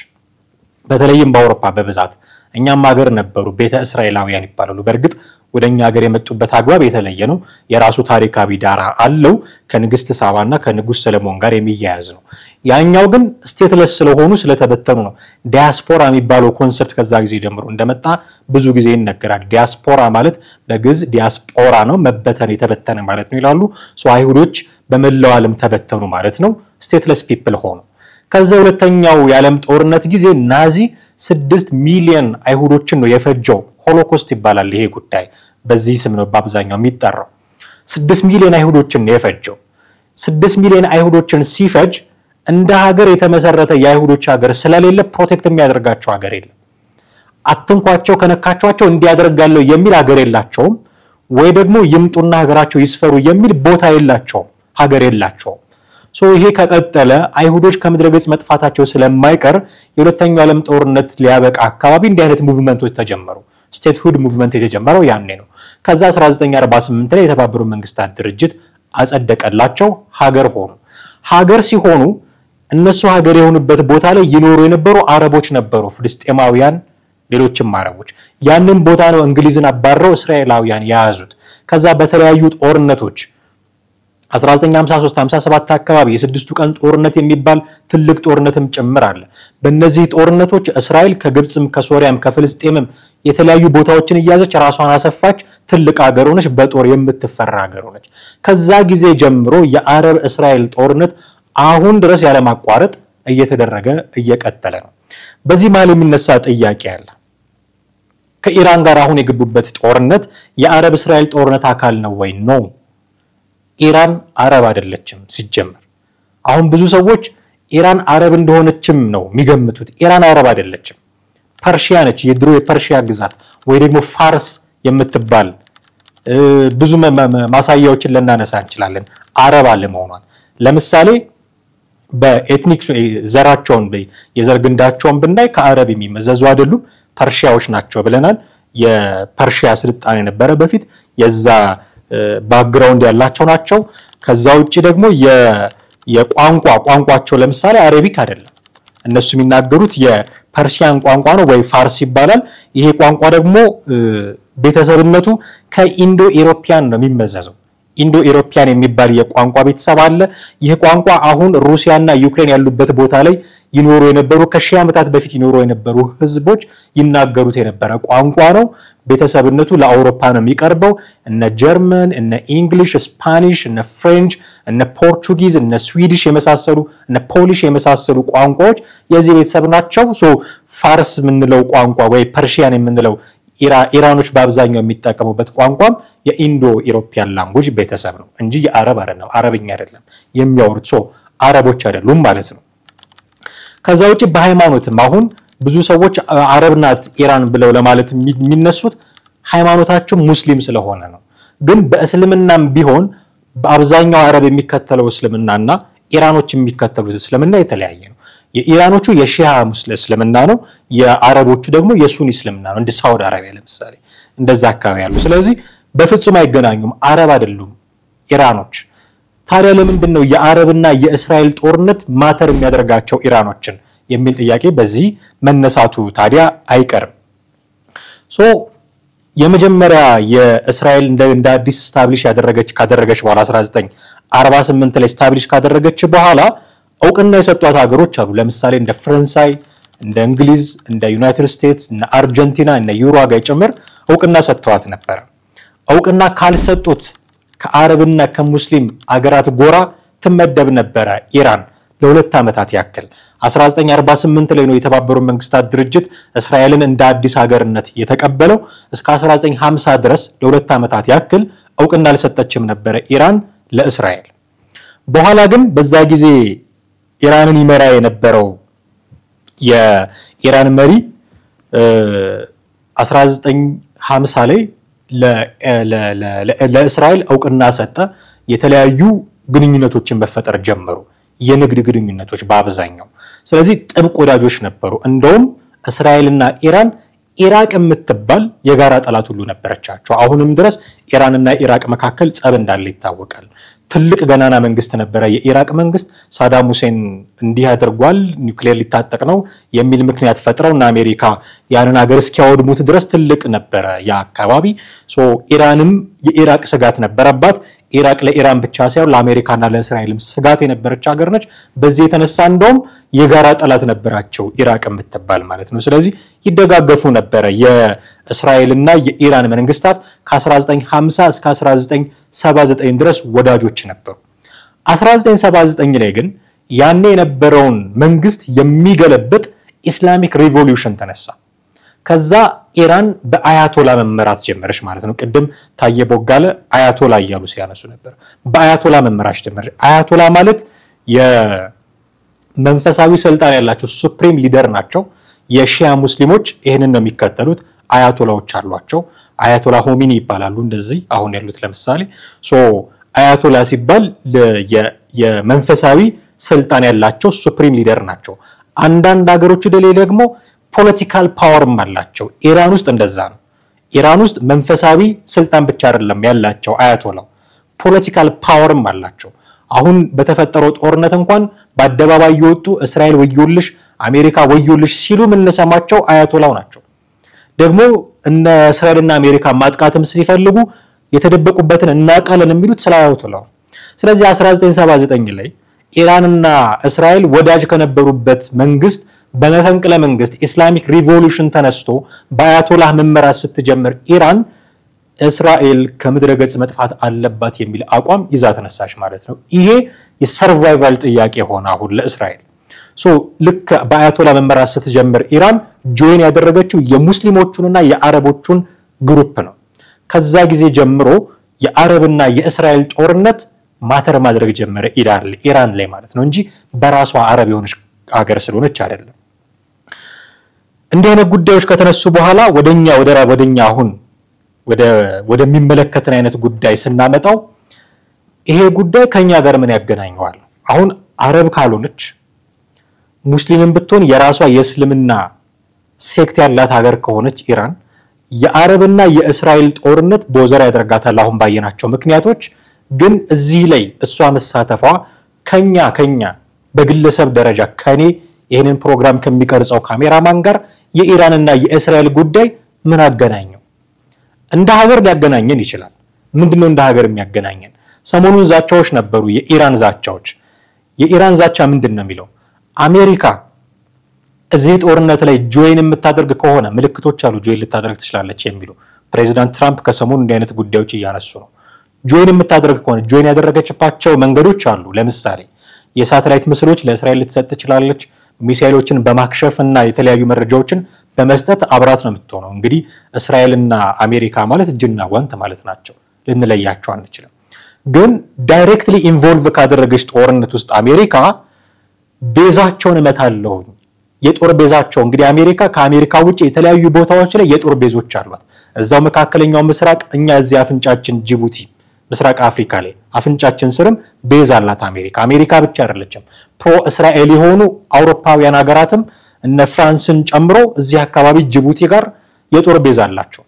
በተለይም በአውሮፓ በብዛት እኛም ሀገር ነበሩ ቤተ እስራኤላውያን ይባላሉ። በእርግጥ ወደኛ ሀገር የመጡበት አግባብ የተለየ ነው። የራሱ ታሪካዊ ዳራ አለው። ከንግስት ሳባና ከንጉስ ሰለሞን ጋር የሚያያዝ ነው። ያኛው ግን ስቴትለስ ስለሆኑ ስለተበተኑ ነው። ዲያስፖራ የሚባለው ኮንሰፕት ከዛ ጊዜ ጀምሮ እንደመጣ ብዙ ጊዜ ይነገራል። ዲያስፖራ ማለት በግዕዝ ዲያስፖራ ነው፣ መበተን የተበተነ ማለት ነው ይላሉ። አይሁዶች በመላው ዓለም ተበተኑ ማለት ነው። ስቴትለስ ፒፕል ሆኑ። ከዛ ሁለተኛው የዓለም ጦርነት ጊዜ ናዚ 6 ሚሊዮን አይሁዶችን ነው የፈጀው። ሆሎኮስት ይባላል ይሄ ጉዳይ። በዚህ ስም ነው በአብዛኛው የሚጠራው። 6 ሚሊዮን አይሁዶችን ነው የፈጀው። 6 ሚሊዮን አይሁዶችን ሲፈጅ እንደ ሀገር የተመሰረተ የአይሁዶች ሀገር ስለሌለ ፕሮቴክት የሚያደርጋቸው ሀገር የለም። አትንኳቸው ከነካቸዋቸው እንዲያደርጋለው የሚል ሀገር የላቸውም። ወይ ደግሞ ይምጡና ሀገራቸው ይስፈሩ የሚል ቦታ የላቸውም፣ ሀገር የላቸውም። ይሄ ከቀጠለ አይሁዶች ከምድረገጽ መጥፋታቸው ስለማይቀር የሁለተኛው ዓለም ጦርነት ሊያበቃ አካባቢ እንዲህ አይነት ሙቭመንቶች ተጀመሩ። ስቴትሁድ ሙቭመንት የተጀመረው ያኔ ነው። ከዛ 1948 ላይ የተባበሩት መንግስታት ድርጅት አጸደቀላቸው፣ ሀገር ሆኑ። ሀገር ሲሆኑ እነሱ ሀገር የሆኑበት ቦታ ላይ ይኖሩ የነበሩ አረቦች ነበሩ፣ ፍልስጤማውያን፣ ሌሎችም አረቦች። ያንን ቦታ ነው እንግሊዝን አባረው እስራኤላውያን ያያዙት። ከዛ በተለያዩ ጦርነቶች 1953-57 አካባቢ የስድስቱ ቀን ጦርነት የሚባል ትልቅ ጦርነትም ጭምር አለ። በእነዚህ ጦርነቶች እስራኤል ከግብጽም ከሶሪያም ከፍልስጤምም የተለያዩ ቦታዎችን እያዘች ራሷን አሰፋች። ትልቅ ሀገር ሆነች፣ በጦር የምትፈራ ሀገር ሆነች። ከዛ ጊዜ ጀምሮ የአረብ እስራኤል ጦርነት አሁን ድረስ ያለማቋረጥ እየተደረገ እየቀጠለ ነው። በዚህ መሃል የሚነሳ ጥያቄ አለ። ከኢራን ጋር አሁን የገቡበት ጦርነት የአረብ እስራኤል ጦርነት አካል ነው ወይ? ነው። ኢራን አረብ አይደለችም ሲጀመር። አሁን ብዙ ሰዎች ኢራን አረብ እንደሆነችም ነው የሚገምቱት። ኢራን አረብ አይደለችም፣ ፐርሺያ ነች። የድሮ የፐርሺያ ግዛት ወይ ደግሞ ፋርስ የምትባል ብዙ ማሳያዎችን ልናነሳ እንችላለን አረብ አለመሆኗን። ለምሳሌ በኤትኒክ ዘራቸውን የዘር ግንዳቸውን ብናይ ከአረብ የሚመዘዙ አይደሉም። ፐርሺያዎች ናቸው ብለናል የፐርሺያ ስልጣኔ ነበረ በፊት የዛ ባክግራውንድ ያላቸው ናቸው ከዛ ውጪ ደግሞ የቋንቋቸው ለምሳሌ አረቢክ አይደለም እነሱ የሚናገሩት የፐርሺያን ቋንቋ ነው ወይ ፋርስ ይባላል ይሄ ቋንቋ ደግሞ ቤተሰብነቱ ከኢንዶ ኢሮፒያን ነው የሚመዘዘው ኢንዶ ኢሮፒያን የሚባል የቋንቋ ቤተሰብ አለ ይሄ ቋንቋ አሁን ሩሲያና ዩክሬን ያሉበት ቦታ ላይ ይኖሩ የነበሩ ከሺህ ዓመታት በፊት ይኖሩ የነበሩ ህዝቦች ይናገሩት የነበረ ቋንቋ ነው ቤተሰብነቱ ለአውሮፓ ነው የሚቀርበው እነ ጀርመን እነ እንግሊሽ ስፓኒሽ እነ ፍሬንች እነ ፖርቹጊዝ እነ ስዊዲሽ የመሳሰሉ እነ ፖሊሽ የመሳሰሉ ቋንቋዎች የዚህ ቤተሰብ ናቸው ሶ ፋርስ ምንለው ቋንቋ ወይ ፐርሺያን የምንለው ኢራኖች በአብዛኛው የሚጠቀሙበት ቋንቋም የኢንዶ ኢሮፒያን ላንጉዌጅ ቤተሰብ ነው እንጂ የአረብ አይደለም አረብኛ አይደለም የሚያወሩት ሶ አረቦች አይደሉም ማለት ነው ከዛ ውጪ በሃይማኖትም አሁን ብዙ ሰዎች አረብናት ኢራን ብለው ለማለት የሚነሱት ሃይማኖታቸው ሙስሊም ስለሆነ ነው ግን በእስልምናም ቢሆን በአብዛኛው አረብ የሚከተለው እስልምናና ኢራኖች የሚከተሉት እስልምና የተለያየ ነው የኢራኖቹ የሺዓ ሙስሊም እስልምና ነው የአረቦቹ ደግሞ የሱኒ እስልምና ነው እንደ ሳውዲ አረቢያ ለምሳሌ እንደዛ አካባቢ ያሉ ስለዚህ በፍጹም አይገናኙም አረብ አይደሉም ኢራኖች ታዲያ ለምንድነው የአረብና የእስራኤል ጦርነት ማተር የሚያደርጋቸው ኢራኖችን የሚል ጥያቄ በዚህ መነሳቱ ታዲያ አይቀርም ሶ የመጀመሪያ የእስራኤል እንደ አዲስ ስታብሊሽ ካደረገች በኋላ 1948 ላይ ስታብሊሽ ካደረገች በኋላ እውቅና የሰጧት ሀገሮች አሉ ለምሳሌ እንደ ፍራንሳይ እንደ እንግሊዝ እንደ ዩናይትድ ስቴትስ እንደ አርጀንቲና እንደ ዩሩጓይ ጭምር እውቅና ሰጥተዋት ነበር እውቅና ካልሰጡት ከአረብና ከሙስሊም አገራት ጎራ ትመደብ ነበር ኢራን ለሁለት ዓመታት ያክል 1948 ላይ ነው የተባበሩት መንግስታት ድርጅት እስራኤልን እንደ አዲስ ሀገርነት የተቀበለው እስከ 1950 ድረስ ለሁለት ዓመታት ያክል እውቅና አልሰጠችም ነበር ኢራን ለእስራኤል በኋላ ግን በዛ ጊዜ ኢራንን ይመራ የነበረው የኢራን መሪ 1950 ላይ ለእስራኤል እውቅና ሰጠ የተለያዩ ግንኙነቶችን መፈጠር ጀመሩ የንግድ ግንኙነቶች በአብዛኛው ስለዚህ ጥብቅ ወዳጆች ነበሩ እንደውም እስራኤልና ኢራን ኢራቅ የምትባል የጋራ ጠላት ሁሉ ነበረቻቸው አሁንም ድረስ ኢራንና ኢራቅ መካከል ጸብ እንዳለ ይታወቃል ትልቅ ገናና መንግስት ነበረ የኢራቅ መንግስት ሳዳም ሁሴን እንዲህ አድርጓል ኒውክሌር ሊታጠቅ ነው የሚል ምክንያት ፈጥረውና አሜሪካ ያንን ሀገር እስኪያወድሙት ድረስ ትልቅ ነበረ ያ አካባቢ ሶ ኢራንም የኢራቅ ስጋት ነበረባት ኢራቅ ለኢራን ብቻ ሳይሆን ለአሜሪካና ለእስራኤልም ስጋት የነበረች ሀገር ነች በዚህ የተነሳ እንደውም የጋራ ጠላት ነበራቸው ኢራቅ የምትባል ማለት ነው ስለዚህ ይደጋገፉ ነበር የእስራኤልና የኢራን መንግስታት ከ1950 እስከ 1979 ድረስ ወዳጆች ነበሩ 1979 ላይ ግን ያኔ የነበረውን መንግስት የሚገለብጥ ኢስላሚክ ሪቮሉሽን ተነሳ ከዛ ኢራን በአያቶላ መመራት ጀመረች ማለት ነው ቅድም ታየ ቦጋለ አያቶላ እያሉ ሲያነሱ ነበር በአያቶላ መመራት ጀመረች አያቶላ ማለት የመንፈሳዊ ስልጣን ያላቸው ሱፕሪም ሊደር ናቸው የሺዓ ሙስሊሞች ይሄንን ነው የሚከተሉት አያቶላዎች አሏቸው አያቶላ ሆሚኒ ይባላሉ እንደዚህ አሁን ያሉት ለምሳሌ ሶ አያቶላ ሲባል የመንፈሳዊ ስልጣን ያላቸው ሱፕሪም ሊደር ናቸው አንዳንድ ሀገሮች ደግሞ ፖለቲካል ፓወርም አላቸው ኢራን ውስጥ እንደዛ ነው ኢራን ውስጥ መንፈሳዊ ስልጣን ብቻ አይደለም ያላቸው አያቶላው ፖለቲካል ፓወርም አላቸው አሁን በተፈጠረው ጦርነት እንኳን በአደባባይ ይወጡ እስራኤል ወዮልሽ አሜሪካ ወዮልሽ ሲሉ ምንሰማቸው አያቶላው ናቸው ደግሞ እነ እስራኤልና አሜሪካ ማጥቃትም ሲፈልጉ የተደበቁበትን እናቃለን የሚሉት ስለ አያቶላው ስለዚህ 1979 ላይ ኢራንና እስራኤል ወዳጅ ከነበሩበት መንግስት በመፈንቅለ መንግስት ኢስላሚክ ሪቮሉሽን ተነስቶ በአያቶላህ መመራት ስትጀምር ኢራን እስራኤል ከምድረ ገጽ መጥፋት አለባት የሚል አቋም ይዛ ተነሳች ማለት ነው ይሄ የሰርቫይቫል ጥያቄ ሆነ አሁን ለእስራኤል ሶ ልክ በአያቶላ መመራት ስትጀምር ኢራን ጆይን ያደረገችው የሙስሊሞቹንና የአረቦቹን ግሩፕ ነው ከዛ ጊዜ ጀምሮ የአረብና የእስራኤል ጦርነት ማተር ማድረግ ጀመረ ኢራን ላይ ማለት ነው እንጂ በራሷ አረብ የሆነች ሀገር ስለሆነች አይደለም እንደነ ጉዳዮች ከተነሱ በኋላ ወደኛ አሁን ወደሚመለከተን አይነት ጉዳይ ስናመጣው ይሄ ጉዳይ ከኛ ጋር ምን ያገናኘዋል አሁን አረብ ካልሆነች ሙስሊምን ብትሆን የራሷ የእስልምና ሴክት ያላት ሀገር ከሆነች ኢራን የአረብና የእስራኤል ጦርነት ቦዘር ያደርጋታል አሁን ባየናቸው ምክንያቶች ግን እዚህ ላይ እሷ መሳተፏ ከኛ በግለሰብ ደረጃ ከኔ ይሄንን ፕሮግራም ከሚቀርጸው ካሜራማን ጋር የኢራንና የእስራኤል ጉዳይ ምን አገናኘው እንደ ሀገር ሊያገናኘን ይችላል ምንድነው እንደ ሀገር የሚያገናኘን ሰሞኑን ዛቻዎች ነበሩ የኢራን ዛቻዎች የኢራን ዛቻ ምንድነው የሚለው አሜሪካ እዚህ ጦርነት ላይ ጆይን የምታደርግ ከሆነ ምልክቶች አሉ ጆይን ልታደርግ ትችላለች የሚሉ ፕሬዝዳንት ትራምፕ ከሰሞኑ እንደ አይነት ጉዳዮች እያነሱ ነው ጆይን የምታደርግ ከሆነ ጆይን ያደረገችባቸው መንገዶች አሉ ለምሳሌ የሳተላይት ምስሎች ለእስራኤል ልትሰጥ ትችላለች ሚሳኤሎችን በማክሸፍና የተለያዩ መረጃዎችን በመስጠት አብራት ነው የምትሆነው እንግዲህ እስራኤልና አሜሪካ ማለት እጅና ጓንት ማለት ናቸው ልንለያቸው አንችልም ግን ዳይሬክትሊ ኢንቮልቭ ካደረገች ጦርነት ውስጥ አሜሪካ ቤዛቸውን መታለው የጦር ቤዛቸው እንግዲህ አሜሪካ ከአሜሪካ ውጪ የተለያዩ ቦታዎች ላይ የጦር ቤዞች አሏት እዛው መካከለኛው ምስራቅ እኛ እዚህ አፍንጫችን ጅቡቲ ምስራቅ አፍሪካ ላይ አፍንጫችን ስርም ቤዝ አላት አሜሪካ ብቻ አይደለችም ፕሮ እስራኤል የሆኑ አውሮፓውያን ሀገራትም እነ ፍራንስን ጨምሮ እዚህ አካባቢ ጅቡቲ ጋር የጦር ቤዝ አላቸው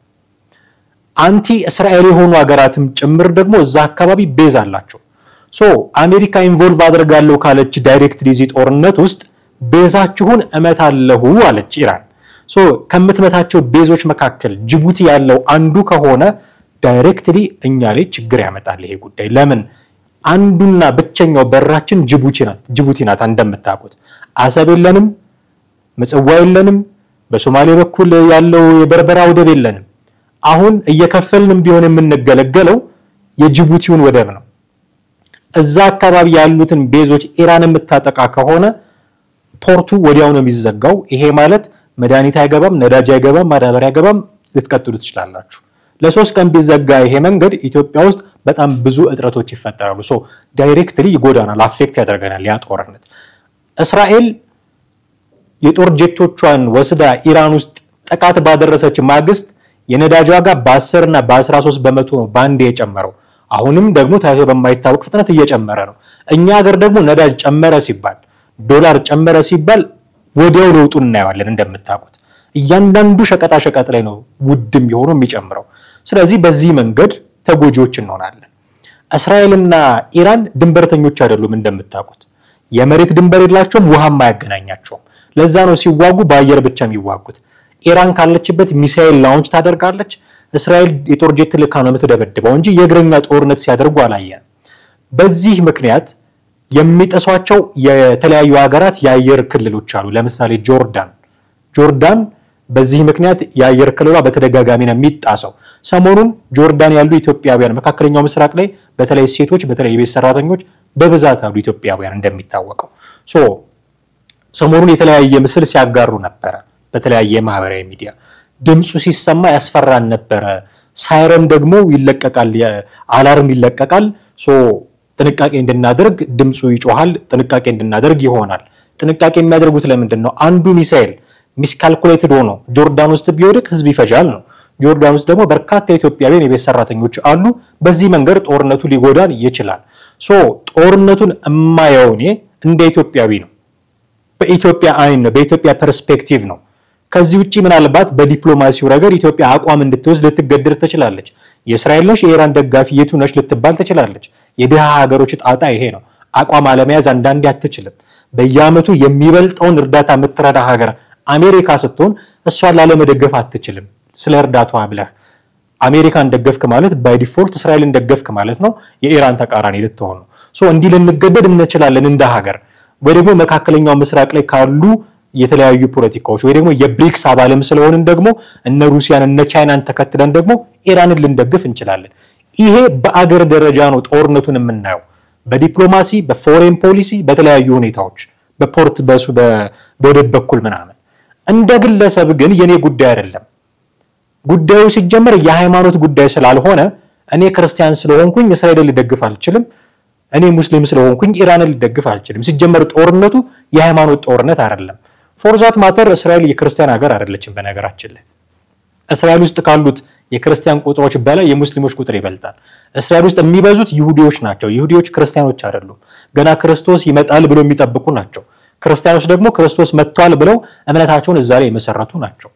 አንቲ እስራኤል የሆኑ ሀገራትም ጭምር ደግሞ እዛ አካባቢ ቤዝ አላቸው ሶ አሜሪካ ኢንቮልቭ አድርጋለሁ ካለች ዳይሬክትሊ ዚ ጦርነት ውስጥ ቤዛችሁን እመታለሁ አለች ኢራን ሶ ከምትመታቸው ቤዞች መካከል ጅቡቲ ያለው አንዱ ከሆነ ዳይሬክትሊ እኛ ላይ ችግር ያመጣል ይሄ ጉዳይ ለምን አንዱና ብቸኛው በራችን ጅቡቲ ናት እንደምታውቁት አሰብ የለንም መጽዋ የለንም በሶማሌ በኩል ያለው የበርበራ ወደብ የለንም አሁን እየከፈልንም ቢሆን የምንገለገለው የጅቡቲውን ወደብ ነው እዛ አካባቢ ያሉትን ቤዞች ኢራን የምታጠቃ ከሆነ ፖርቱ ወዲያው ነው የሚዘጋው ይሄ ማለት መድኃኒት አይገባም ነዳጅ አይገባም ማዳበሪያ አይገባም ልትቀጥሉ ትችላላችሁ ለሶስት ቀን ቢዘጋ ይሄ መንገድ ኢትዮጵያ ውስጥ በጣም ብዙ እጥረቶች ይፈጠራሉ ሶ ዳይሬክትሊ ይጎዳናል አፌክት ያደርገናል ያ ጦርነት እስራኤል የጦር ጄቶቿን ወስዳ ኢራን ውስጥ ጥቃት ባደረሰች ማግስት የነዳጅ ዋጋ በ10 እና በ13% ነው ባንዴ የጨመረው አሁንም ደግሞ ታይቶ በማይታወቅ ፍጥነት እየጨመረ ነው እኛ ሀገር ደግሞ ነዳጅ ጨመረ ሲባል ዶላር ጨመረ ሲባል ወዲያው ለውጡን እናያለን እንደምታውቁት እያንዳንዱ ሸቀጣ ላይ ነው ውድም ይሆኑ የሚጨምረው ስለዚህ በዚህ መንገድ ተጎጂዎች እንሆናለን እስራኤልና ኢራን ድንበርተኞች አይደሉም እንደምታውቁት የመሬት ድንበር የላቸውም ውሃም አያገናኛቸውም ለዛ ነው ሲዋጉ በአየር ብቻ የሚዋጉት ኢራን ካለችበት ሚሳኤል ላውንች ታደርጋለች እስራኤል የጦር ጄት ልካ ነው የምትደበድበው እንጂ የእግረኛ ጦርነት ሲያደርጉ አላየን በዚህ ምክንያት የሚጠሷቸው የተለያዩ ሀገራት የአየር ክልሎች አሉ ለምሳሌ ጆርዳን በዚህ ምክንያት የአየር ክልሏ በተደጋጋሚ ነው የሚጣሰው ሰሞኑን ጆርዳን ያሉ ኢትዮጵያውያን መካከለኛው ምስራቅ ላይ በተለይ ሴቶች በተለይ የቤት ሰራተኞች በብዛት አሉ ኢትዮጵያውያን እንደሚታወቀው ሶ ሰሞኑን የተለያየ ምስል ሲያጋሩ ነበር በተለያየ ማህበራዊ ሚዲያ ድምጹ ሲሰማ ያስፈራን ነበር ሳይረን ደግሞ ይለቀቃል አላርም ይለቀቃል ሶ ጥንቃቄ እንድናደርግ ድምጹ ይጮሃል ጥንቃቄ እንድናደርግ ይሆናል ጥንቃቄ የሚያደርጉት ለምንድን ነው አንዱ ሚሳኤል ሚስካልኩሌትድ ሆኖ ጆርዳን ውስጥ ቢወድቅ ህዝብ ይፈጃል ነው ጆርዳን ውስጥ ደግሞ በርካታ ኢትዮጵያውያን የቤት ሰራተኞች አሉ በዚህ መንገድ ጦርነቱ ሊጎዳን ይችላል ሶ ጦርነቱን እማየውኔ እንደ ኢትዮጵያዊ ነው በኢትዮጵያ አይን ነው በኢትዮጵያ ፐርስፔክቲቭ ነው ከዚህ ውጪ ምናልባት በዲፕሎማሲው ረገድ ኢትዮጵያ አቋም እንድትወስድ ልትገደድ ትችላለች የእስራኤል ነሽ የኢራን ደጋፊ የቱ ነሽ ልትባል ትችላለች የደሃ ሀገሮች ጣጣ ይሄ ነው አቋም አለመያዝ አንዳንዴ አትችልም በየአመቱ የሚበልጠውን እርዳታ የምትረዳ ሀገር አሜሪካ ስትሆን እሷን ላለመደገፍ አትችልም ስለ እርዳታው አብለህ አሜሪካን ደገፍክ ማለት ባይ ዲፎልት እስራኤልን ደገፍክ ማለት ነው የኢራን ተቃራኒ ልትሆን ነው ሶ እንዲህ ልንገደድ እንችላለን እንደ ሀገር ወይ ደግሞ መካከለኛው ምስራቅ ላይ ካሉ የተለያዩ ፖለቲካዎች ወይ ደግሞ የብሪክስ አባልም ስለሆነን ደግሞ እነ ሩሲያን እነ ቻይናን ተከትለን ደግሞ ኢራንን ልንደግፍ እንችላለን ይሄ በአገር ደረጃ ነው ጦርነቱን የምናየው በዲፕሎማሲ በፎሬን ፖሊሲ በተለያዩ ሁኔታዎች በፖርት በወደብ በኩል ምናምን እንደ ግለሰብ ግን የኔ ጉዳይ አይደለም ጉዳዩ ሲጀመር የሃይማኖት ጉዳይ ስላልሆነ እኔ ክርስቲያን ስለሆንኩኝ እስራኤልን ልደግፍ አልችልም እኔ ሙስሊም ስለሆንኩኝ ኢራንን ልደግፍ አልችልም ሲጀመር ጦርነቱ የሃይማኖት ጦርነት አይደለም ፎርዛት ማተር እስራኤል የክርስቲያን ሀገር አይደለችም በነገራችን ላይ እስራኤል ውስጥ ካሉት የክርስቲያን ቁጥሮች በላይ የሙስሊሞች ቁጥር ይበልጣል እስራኤል ውስጥ የሚበዙት ይሁዲዎች ናቸው ይሁዲዎች ክርስቲያኖች አይደሉም ገና ክርስቶስ ይመጣል ብሎ የሚጠብቁ ናቸው ክርስቲያኖች ደግሞ ክርስቶስ መጥቷል ብለው እምነታቸውን እዛ ላይ የመሰረቱ ናቸው።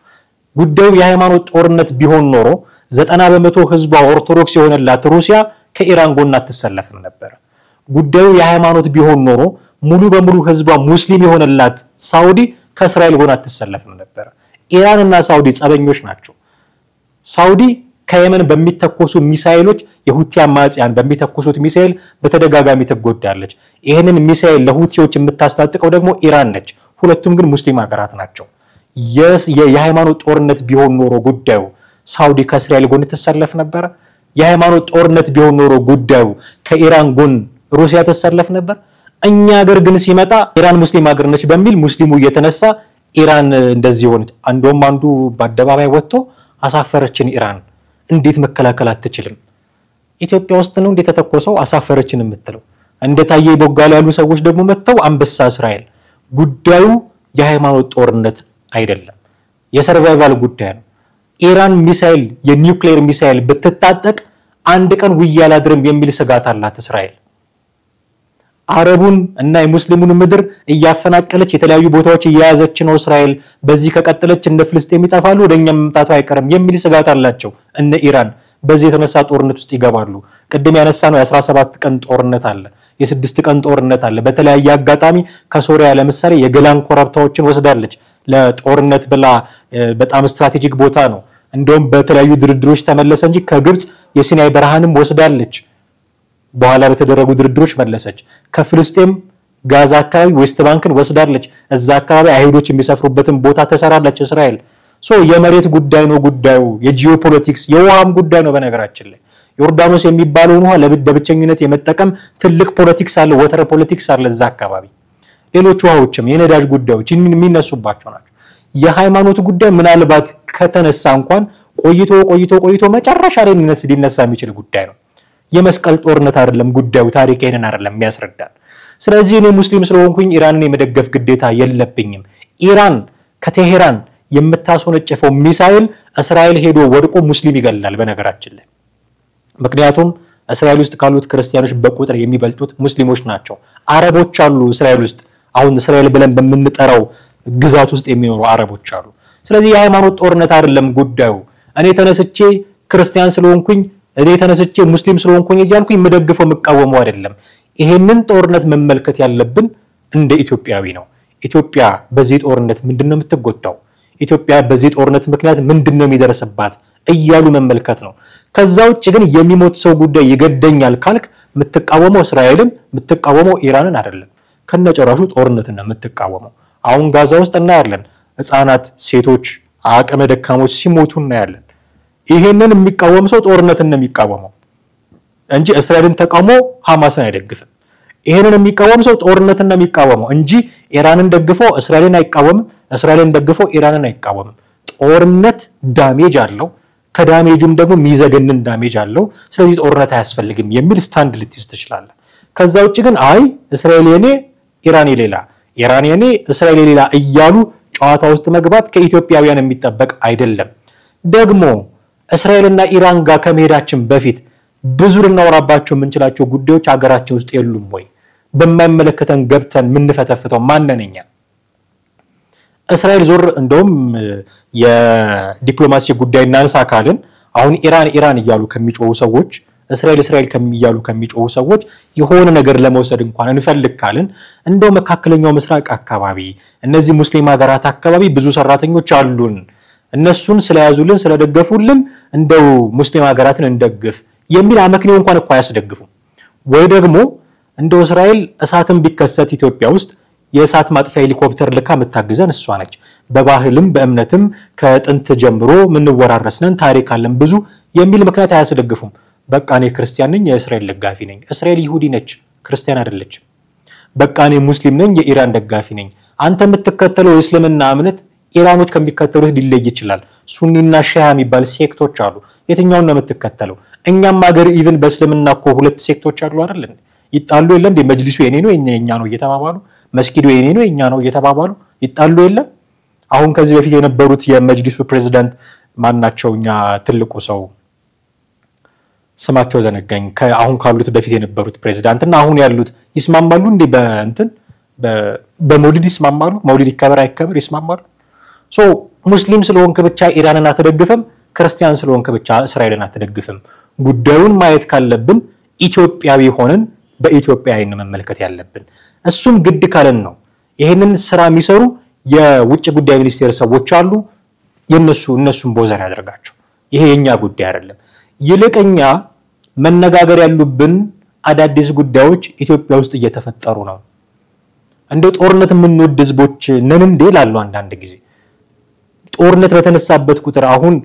ጉዳዩ የሃይማኖት ጦርነት ቢሆን ኖሮ 90% ህዝቧ ኦርቶዶክስ የሆነላት ሩሲያ ከኢራን ጎን አትሰለፍም ነበር። ጉዳዩ የሃይማኖት ቢሆን ኖሮ ሙሉ በሙሉ ህዝቧ ሙስሊም የሆነላት ሳውዲ ከእስራኤል ጎን አትሰለፍም ነበር። ኢራንና ሳውዲ ጸበኞች ናቸው። ሳውዲ ከየመን በሚተኮሱ ሚሳኤሎች የሁቲ አማጽያን በሚተኮሱት ሚሳኤል በተደጋጋሚ ትጎዳለች። ይሄንን ሚሳኤል ለሁቲዎች የምታስታጥቀው ደግሞ ኢራን ነች። ሁለቱም ግን ሙስሊም ሀገራት ናቸው። የሃይማኖት ጦርነት ቢሆን ኖሮ ጉዳዩ ሳውዲ ከእስራኤል ጎን ትሰለፍ ነበር። የሃይማኖት ጦርነት ቢሆን ኖሮ ጉዳዩ ከኢራን ጎን ሩሲያ ትሰለፍ ነበር። እኛ ሀገር ግን ሲመጣ ኢራን ሙስሊም ሀገር ነች በሚል ሙስሊሙ እየተነሳ ኢራን እንደዚህ ሆነች። አንዱ በአደባባይ ወጥቶ አሳፈረችን ኢራን እንዴት መከላከል አትችልም? ኢትዮጵያ ውስጥ ነው እንዴት ተተኮሰው አሳፈረችን የምትለው? እንደታየ ቦጋለ ያሉ ሰዎች ደግሞ መተው አንበሳ እስራኤል። ጉዳዩ የሃይማኖት ጦርነት አይደለም፣ የሰርቫይቫል ጉዳይ ነው። ኢራን ሚሳኤል የኒውክሌር ሚሳኤል ብትታጠቅ አንድ ቀን ውዬ አላድርም የሚል ስጋት አላት እስራኤል። አረቡን እና የሙስሊሙን ምድር እያፈናቀለች የተለያዩ ቦታዎች እየያዘች ነው እስራኤል። በዚህ ከቀጠለች እንደ ፍልስጤም ይጠፋሉ፣ ወደኛም መምጣቱ አይቀርም የሚል ስጋት አላቸው እነ ኢራን። በዚህ የተነሳ ጦርነት ውስጥ ይገባሉ። ቅድም ያነሳነው የ17 ቀን ጦርነት አለ፣ የ6 ቀን ጦርነት አለ። በተለያየ አጋጣሚ ከሶሪያ ለምሳሌ የገላን ኮረብታዎችን ወስዳለች ለጦርነት ብላ። በጣም ስትራቴጂክ ቦታ ነው። እንደውም በተለያዩ ድርድሮች ተመለሰ እንጂ ከግብጽ የሲናይ በረሃንም ወስዳለች። በኋላ በተደረጉ ድርድሮች መለሰች። ከፍልስጤም ጋዛ አካባቢ ዌስት ባንክን ወስዳለች። እዛ አካባቢ አይሁዶች የሚሰፍሩበትን ቦታ ተሰራለች እስራኤል። የመሬት ጉዳይ ነው ጉዳዩ፣ የጂኦፖለቲክስ የውሃም ጉዳይ ነው። በነገራችን ላይ ዮርዳኖስ የሚባለውን ውሃ ለብቸኝነት የመጠቀም ትልቅ ፖለቲክስ አለ፣ ወተር ፖለቲክስ አለ እዛ አካባቢ። ሌሎች ውሃዎችም የነዳጅ ጉዳዮች የሚነሱባቸው ናቸው። የሃይማኖት ጉዳይ ምናልባት ከተነሳ እንኳን ቆይቶ መጨረሻ ላይ ሊነሳ የሚችል ጉዳይ ነው። የመስቀል ጦርነት አይደለም ጉዳዩ፣ ታሪክ ይሄንን አይደለም የሚያስረዳን። ስለዚህ እኔ ሙስሊም ስለሆንኩኝ ኢራንን የመደገፍ ግዴታ የለብኝም። ኢራን ከቴሄራን የምታስወነጨፈው ሚሳኤል እስራኤል ሄዶ ወድቆ ሙስሊም ይገላል በነገራችን ላይ። ምክንያቱም እስራኤል ውስጥ ካሉት ክርስቲያኖች በቁጥር የሚበልጡት ሙስሊሞች ናቸው። አረቦች አሉ እስራኤል ውስጥ፣ አሁን እስራኤል ብለን በምንጠራው ግዛት ውስጥ የሚኖሩ አረቦች አሉ። ስለዚህ የሃይማኖት ጦርነት አይደለም ጉዳዩ። እኔ ተነስቼ ክርስቲያን ስለሆንኩኝ እኔ ተነስቼ ሙስሊም ስለሆንኩኝ እያልኩኝ መደግፈው መቃወመው አይደለም። ይሄንን ጦርነት መመልከት ያለብን እንደ ኢትዮጵያዊ ነው። ኢትዮጵያ በዚህ ጦርነት ምንድነው የምትጎዳው? ኢትዮጵያ በዚህ ጦርነት ምክንያት ምንድነው የሚደርስባት እያሉ መመልከት ነው። ከዛ ውጭ ግን የሚሞት ሰው ጉዳይ ይገደኛል ካልክ የምትቃወመው እስራኤልን የምትቃወመው ኢራንን አይደለም። ከነጨራሹ ጦርነትን ነው የምትቃወመው። አሁን ጋዛ ውስጥ እናያለን ህፃናት፣ ሴቶች፣ አቅመ ደካሞች ሲሞቱ እናያለን። ይሄንን የሚቃወም ሰው ጦርነትን ነው የሚቃወመው እንጂ እስራኤልን ተቃውሞ ሐማስን አይደግፍም። ይሄንን የሚቃወም ሰው ጦርነትን ነው የሚቃወመው እንጂ ኢራንን ደግፎ እስራኤልን አይቃወምም፣ እስራኤልን ደግፎ ኢራንን አይቃወምም። ጦርነት ዳሜጅ አለው፣ ከዳሜጁም ደግሞ ሚዘገንን ዳሜጅ አለው። ስለዚህ ጦርነት አያስፈልግም የሚል ስታንድ ልትይዝ ትችላለህ። ከዛ ውጭ ግን አይ እስራኤል የኔ ኢራን የሌላ፣ ኢራን የኔ እስራኤል የሌላ እያሉ ጨዋታ ውስጥ መግባት ከኢትዮጵያውያን የሚጠበቅ አይደለም። ደግሞ እስራኤልና ኢራን ጋር ከመሄዳችን በፊት ብዙ ልናወራባቸው የምንችላቸው ጉዳዮች ሀገራችን ውስጥ የሉም ወይ? በማይመለከተን ገብተን ምንፈተፍተው ማንነኛ? እስራኤል ዞር እንደውም የዲፕሎማሲ ጉዳይ እናንሳ ካልን አሁን ኢራን እያሉ ከሚጮሁ ሰዎች እስራኤል ከሚያሉ ከሚጮሁ ሰዎች የሆነ ነገር ለመውሰድ እንኳን እንፈልግ ካልን እንደው መካከለኛው ምስራቅ አካባቢ እነዚህ ሙስሊም ሀገራት አካባቢ ብዙ ሰራተኞች አሉን፣ እነሱን ስለያዙልን ስለደገፉልን እንደው ሙስሊም ሀገራትን እንደግፍ የሚል አመክንዮ እንኳን እኮ አያስደግፉም። ወይ ደግሞ እንደው እስራኤል እሳትን ቢከሰት ኢትዮጵያ ውስጥ የእሳት ማጥፊያ ሄሊኮፕተር ልካ መታገዘን እሷ ነች። በባህልም በእምነትም ከጥንት ጀምሮ ምንወራረስነን ታሪክ አለን ብዙ የሚል ምክንያት አያስደግፉም። በቃ እኔ ክርስቲያን ነኝ፣ የእስራኤል ደጋፊ ነኝ። እስራኤል ይሁዲ ነች፣ ክርስቲያን አይደለችም። በቃ እኔ ሙስሊም ነኝ፣ የኢራን ደጋፊ ነኝ። አንተ የምትከተለው የእስልምና እምነት ኢራኖች ከሚከተሉት ሊለይ ይችላል። ሱኒና ሺዓ የሚባል ሴክቶች አሉ። የትኛውን ነው የምትከተለው? እኛም ሀገር ኢቭን በእስልምና እኮ ሁለት ሴክቶች አሉ አይደል? ይጣሉ የለም እንደ መጅሊሱ የኔ ነው የኛ ነው እየተባባሉ፣ መስጊዱ የኔ ነው የኛ ነው እየተባባሉ ይጣሉ የለም? አሁን ከዚህ በፊት የነበሩት የመጅሊሱ ፕሬዝዳንት ማናቸው? እኛ ትልቁ ሰው ስማቸው ዘነጋኝ። አሁን ካሉት በፊት የነበሩት ፕሬዝዳንት እና አሁን ያሉት ይስማማሉ እንዴ? በመውሊድ ይስማማሉ መውሊድ ይከበር አይከበር ይስማማሉ ሶ ሙስሊም ስለሆንክ ብቻ ኢራንን አትደግፍም ክርስቲያን ስለሆንክ ብቻ እስራኤልን አትደግፍም ጉዳዩን ማየት ካለብን ኢትዮጵያዊ ሆነን በኢትዮጵያ አይን መመልከት ያለብን እሱም ግድ ካለን ነው ይሄንን ስራ የሚሰሩ የውጭ ጉዳይ ሚኒስቴር ሰዎች አሉ እነሱም ቦዘር ያደርጋቸው ይሄ የኛ ጉዳይ አይደለም ይልቅኛ መነጋገር ያሉብን አዳዲስ ጉዳዮች ኢትዮጵያ ውስጥ እየተፈጠሩ ነው እንደ ጦርነት ምንወድ ህዝቦች ነን እንደ ላሉ አንዳንድ ጊዜ ጦርነት በተነሳበት ቁጥር አሁን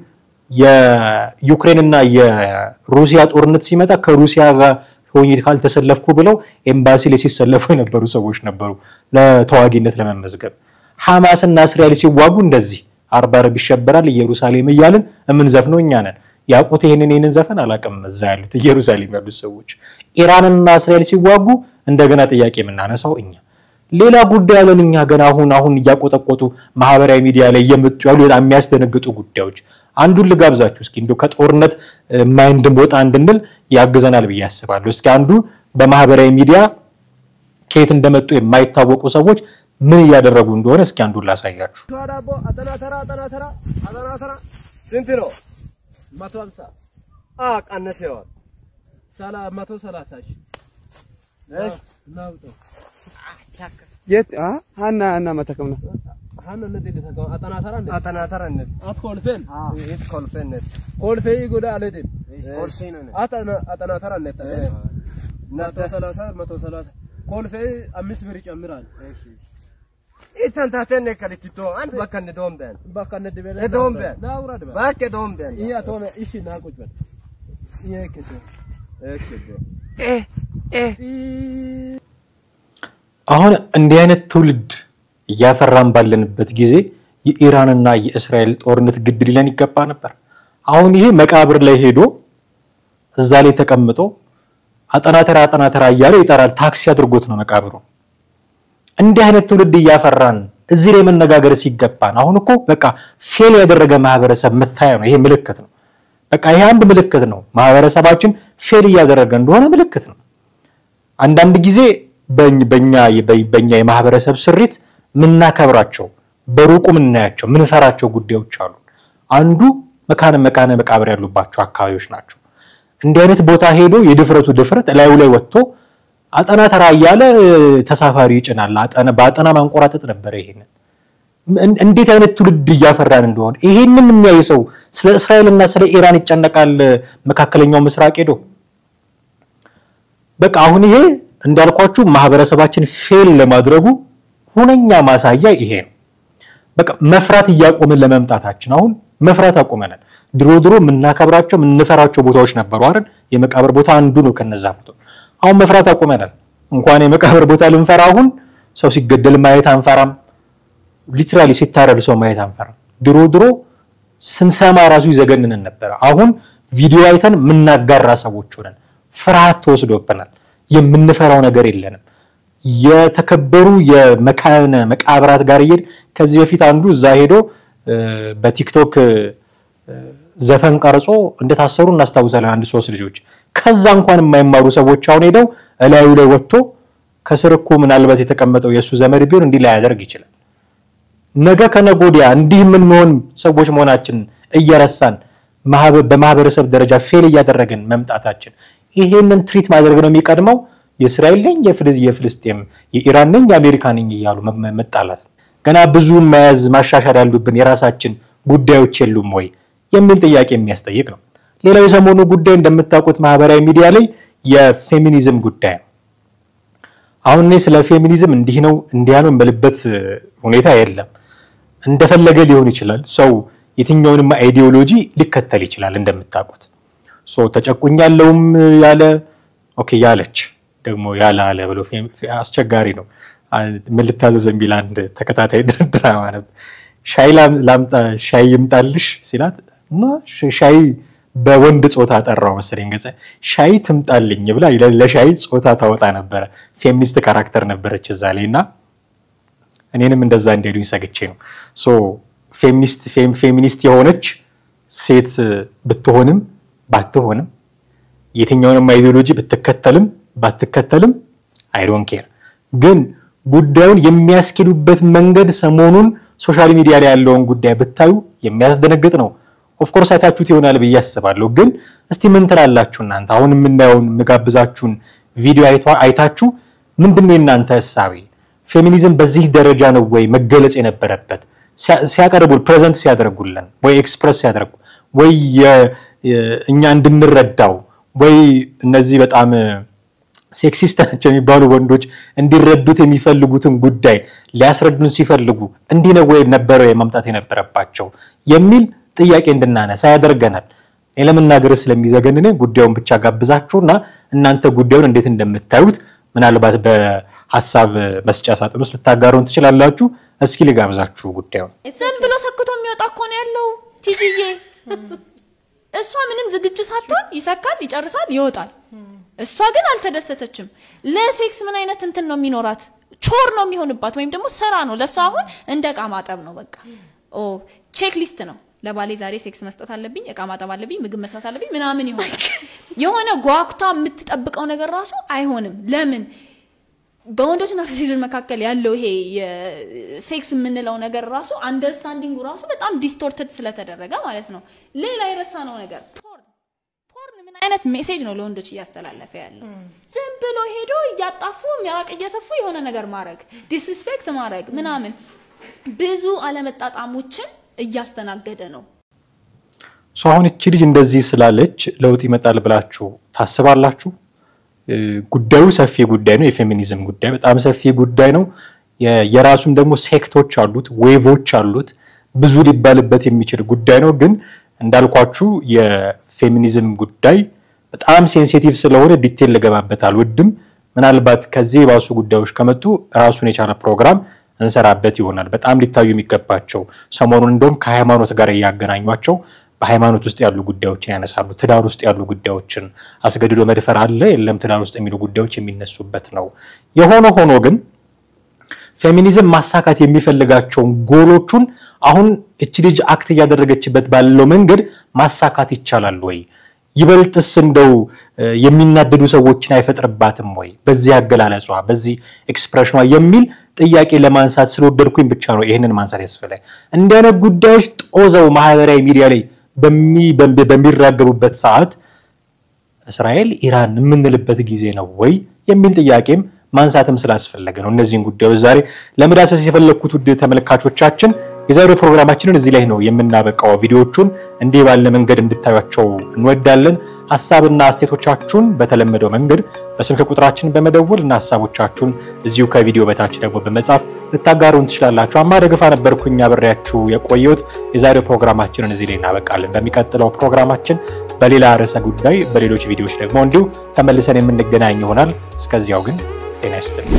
የዩክሬንና የሩሲያ ጦርነት ሲመጣ ከሩሲያ ጋር ሆኜ ካልተሰለፍኩ ብለው ኤምባሲ ላይ ሲሰለፉ የነበሩ ሰዎች ነበሩ ለተዋጊነት ለመመዝገብ ሐማስና እስራኤል ሲዋጉ እንደዚህ 40 ይሸበራል ኢየሩሳሌም ይያልን ምን ዘፍነው እኛ ነን ያቁት ይሄንን ዘፈን አላቀም እዛ ያሉት ኢየሩሳሌም ያሉት ሰዎች ኢራንና እስራኤል ሲዋጉ እንደገና ጥያቄ የምናነሳው እኛ ሌላ ጉዳይ ያለን እኛ ገና አሁን ያቆጠቆጡ ማህበራዊ ሚዲያ ላይ የመጡ ያሉ በጣም የሚያስደነግጡ ጉዳዮች አንዱን ልጋብዛችሁ እስኪ እንደው ከጦርነት ማይንድ ወጣ እንድንል ያግዘናል ብዬ አስባለሁ እስኪ አንዱ በማህበራዊ ሚዲያ ከየት እንደመጡ የማይታወቁ ሰዎች ምን ያደረጉ እንደሆነ እስኪ አንዱን ላሳያችሁ ዳቦ አጠናተራ ስንት ነው 150 ቀነሰው 130 እሺ ናውጡ የት ሃና መተከምና ሃና እንደዚህ ተቀው አጠናተራ እንደ አትኮልፈን የት ኮልፈን ኮልፈ ይጎዳ አለደም ኮልፈን አጠናተራ እንደ 130 ኮልፈ 5 ብር ይጨምራል እሺ ኢታንታተነ ከልክቶ አንድ በከነ ዶምበን ዶምበን ናውራድ ባከ ዶምበን ይያቶነ እሺ ናቁጭ በል ይከተ አሁን እንዲህ አይነት ትውልድ ያፈራን ባለንበት ጊዜ የኢራንና የእስራኤል ጦርነት ግድ ሊለን ይገባ ነበር አሁን ይሄ መቃብር ላይ ሄዶ እዛ ላይ ተቀምጦ አጠናተራ ያያለ ይጣራል ታክሲ አድርጎት ነው መቃብሩ እንዲህ አይነት ትውልድ ያፈራን እዚህ ላይ መነጋገር ሲገባን አሁን እኮ በቃ ፌል ያደረገ ማህበረሰብ መታያ ነው ይሄ ምልክት ነው በቃ ይሄ አንድ ምልክት ነው ማህበረሰባችን ፌል ያደረገ እንደሆነ ምልክት ነው አንዳንድ ጊዜ በእኛ የማህበረሰብ ስሪት ምናከብራቸው በሩቁ ምናያቸው ምንፈራቸው ጉዳዮች አሉ አንዱ መካነ መቃብር ያሉባቸው አካባቢዎች ናቸው እንዲህ አይነት ቦታ ሄዶ የድፍረቱ ድፍረት ላዩ ላይ ወጥቶ አጠናተራ ያያለ ተሳፋሪ ይጭናል በአጠና ማንቆራጠጥ ነበር ይሄንን እንዴት አይነት ትውልድ ያፈራን እንደሆነ ይሄንን የሚያይሰው ስለ እስራኤልና ስለ ኢራን ይጨነቃል መካከለኛው ምስራቅ ሄዶ በቃ አሁን ይሄ እንዳልኳችሁ ማህበረሰባችን ፌል ለማድረጉ ሁነኛ ማሳያ ይሄ ነው በቃ መፍራት ያቆመን ለመምጣታችን አሁን መፍራት አቆመናል ድሮ ምናከብራቸው ምንፈራቸው ቦታዎች ነበሩ አይደል የመቃብር ቦታ አንዱ ነው ከነዛ ቦታ አሁን መፍራት አቆመናል እንኳን የመቃብር ቦታ ልንፈራ አሁን ሰው ሲገደል ማየት አንፈራም ሊትራሊ ሲታረድ ሰው ማየት አንፈራም ድሮ ስንሰማ ራሱ ይዘገንነን ነበር አሁን ቪዲዮ አይተን ምናጋራ ሰዎች ሆነን ፍርሃት ተወስዶብናል የምንፈራው ነገር የለንም የተከበሩ የመካነ መቃብራት ጋር ይሄድ ከዚህ በፊት አንዱ እዛ ሄዶ በቲክቶክ ዘፈን ቀርጾ እንደታሰሩ እናስታውሳለን አንድ 3 ልጆች ከዛ እንኳን የማይማሩ ሰዎች አሁን ሄደው እላዩ ላይ ወጥቶ ከስርኩ ምናልባት የተቀመጠው የሱ ዘመድ ቢሆን እንዲ ላይ ያደርግ ይችላል ነገ ከነጎዲያ እንዲህ ምን መሆን ሰዎች መሆናችን እየረሳን በማህበረሰብ ደረጃ ፌል ያደረገን መምጣታችን ይሄንን ትሪት ማድረግ ነው የሚቀድመው የእስራኤል ነኝ የፍልስጤም የኢራን ነኝ የአሜሪካ ነኝ ይያሉ መጣላት ገና ብዙ መያዝ ማሻሻል ያሉብን የራሳችን ጉዳዮች የሉም ወይ የሚል ጥያቄ የሚያስጠይቅ ነው ሌላው የሰሞኑ ጉዳይ እንደምታውቁት ማህበራዊ ሚዲያ ላይ የፌሚኒዝም ጉዳይ አሁን ስለ ፌሚኒዝም እንዲህ ነው እንዲያ ነው በልበት ሁኔታ የለም እንደፈለገ ሊሆን ይችላል ሰው የትኛውንም አይዲዮሎጂ ሊከተል ይችላል እንደምታውቁት ሶ ተጨቁኛለውም ያለ ኦኬ ያለች ደግሞ ያለ ብሎ አስቸጋሪ ነው ምልታዘዘም ቢል አንድ ተከታታይ ድራማ ነበር ሻይ ይምጣልሽ ሲላት ሻይ በወንድ ጾታ ጠራው መሰለኝ ገጸ ሻይ ትምጣልኝ ብላ ለሻይ ጾታ ታወጣ ነበር ፌሚኒስት ካራክተር ነበረች እዛ ላይና እኔንም እንደዛ እንደሉኝ ሰግቼ ነው ሶ ፌሚኒስት የሆነች ሴት ብትሆንም ባትሆንም የትኛውንም አይዲዮሎጂ ብትከተልም ባትከተልም አይ ዶንት ኬር ግን ጉዳዩን የሚያስኬዱበት መንገድ ሰሞኑን ሶሻል ሚዲያ ላይ ያለውን ጉዳይ ብታዩ የሚያስደነግጥ ነው ኦፍ ኮርስ አይታችሁት ይሆናል ብዬ አስባለሁ ግን እስቲ ምን ትላላችሁ እናንተ አሁን የምናየውን መጋብዛችሁን ቪዲዮ አይታችሁ ምንድነው እናንተ ሐሳቤ ፌሚኒዝም በዚህ ደረጃ ነው ወይ መገለጽ የነበረበት ሲያቀርቡ ፕሬዘንት ሲያደርጉልን ወይ ኤክስፕረስ ሲያደርጉ ወይ እኛ እንድንረዳው ወይ እነዚህ በጣም ሴክሲስት ናቸው የሚባሉ ወንዶች እንዲረዱት የሚፈልጉትን ጉዳይ ሊያስረዱን ሲፈልጉ እንዲህ ነው ወይ ነበረው የማምጣት የነበረባቸው የሚል ጥያቄ እንድናነሳ ያደርገናል ለምናገር ስለሚዘገንነ ጉዳዩን ብቻ ጋብዛችሁና እናንተ ጉዳዩን እንዴት እንደምታዩት ምናልባት በሐሳብ መስጫ ሳጥን ውስጥ ልታጋሩን ትችላላችሁ እስኪ ልጋብዛችሁ ጉዳዩን ዝም ብሎ ሰክቶ የሚወጣ እኮ ነው ያለው ቲጂዬ እሷ ምንም ዝግጁ ሳትሆን ይሰካል ይጨርሳል ይወጣል እሷ ግን አልተደሰተችም ለሴክስ ምን አይነት እንትን ነው የሚኖራት ቾር ነው የሚሆንባት ወይም ደግሞ ስራ ነው ለሷ አሁን እንደ ዕቃ ማጠብ ነው በቃ ቼክ ሊስት ነው ለባሌ ዛሬ ሴክስ መስጠት አለብኝ ዕቃ ማጠብ አለብኝ ምግብ መስጠት አለብኝ ምናምን ይሆናል የሆነ ጓክቷ የምትጠብቀው ነገር ራሱ አይሆንም ለምን በወንዶችና በሴቶች መካከል ያለው ይሄ የሴክስ ምንለው ነገር ራሱ አንደርስታንዲንጉ ራሱ በጣም ዲስቶርትድ ስለተደረገ ማለት ነው ሌላ የረሳነው ነገር ፖርን ምን አይነት ሜሴጅ ነው ለወንዶች ያስተላለፈ ያለው ዝም ብሎ ሄዶ ያጣፉ ሚራቅ እየተፉ የሆነ ነገር ማድረግ ዲስሪስፔክት ማድረግ ምናምን ብዙ አለመጣጣሞችን እያስተናገደ ነው አሁን እቺ ልጅ እንደዚህ ስላለች ለውጥ ይመጣል ብላችሁ ታስባላችሁ ጉዳዩ ሰፊ ጉዳይ ነው የፌሚኒዝም ጉዳይ በጣም ሰፊ ጉዳይ ነው የራሱም ደግሞ ሴክቶች አሉት ዌቮች አሉት ብዙ ሊባልበት የሚችል ጉዳይ ነው ግን እንዳልኳችሁ የፌሚኒዝም ጉዳይ በጣም ሴንሲቲቭ ስለሆነ ዲቴል ለገባበታል ወድም ምናልባት ከዚህ ባሱ ጉዳዮች ከመጡ ራሱን የቻለ ፕሮግራም እንሰራበት ይሆናል በጣም ሊታዩ የሚገባቸው ሰሞኑን እንደውም ከሃይማኖት ጋር ያገናኙአቸው በሃይማኖት ውስጥ ያሉ ጉዳዮችን ያነሳሉ ትዳር ውስጥ ያሉ ጉዳዮችን አስገድዶ መድፈር አለ የለም ትዳር ውስጥ የሚሉ ጉዳዮች የሚነሱበት ነው የሆነ ሆኖ ግን ፌሚኒዝም ማሳካት የሚፈልጋቸው ጎሎቹን አሁን እቺ ልጅ አክት ያደረገችበት ባለው መንገድ ማሳካት ይቻላል ወይ ይበልጥስ እንደው የሚናደዱ ሰዎችን አይፈጥርባትም ወይ በዚህ አገላለጿ በዚህ ኤክስፕሬሽኗ የሚል ጥያቄ ለማንሳት ስለወደድኩኝ ብቻ ነው ይሄንን ማንሳት ያስፈልጋል እንደነ ጉዳዮች ጦዘው ማህበራዊ ሚዲያ ላይ በሚራገቡበት ሰዓት እስራኤል ኢራን ምንልበት ጊዜ ነው ወይ የሚል ጥያቄም ማንሳትም ስላስፈልገ ነው እነዚህን ጉዳዮች ዛሬ ለመዳሰስ የፈለኩት ውድ ተመልካቾቻችን የዛሬው ፕሮግራማችንን እዚህ ላይ ነው የምናበቃው ቪዲዮቹን እንዲህ ባለ መንገድ እንድታዩአቸው እንወዳለን ሐሳብና አስተያየቶቻችሁን በተለመደው መንገድ በስልክ ቁጥራችን በመደወልና ሐሳቦቻችሁን እዚሁ ከቪዲዮ በታች ደግሞ በመጻፍ ልታጋሩን ትችላላችሁ አማረግፋ ነበርኩኝ አብሬያችሁ የቆየሁት የዛሬው ፕሮግራማችንን እዚህ ላይ እናበቃለን በሚቀጥለው ፕሮግራማችን በሌላ ርዕሰ ጉዳይ በሌሎች ቪዲዮዎች ደግሞ እንዲሁ ተመልሰን የምንገናኝ ይሆናል እስከዚያው ግን ጤና ይስጥልኝ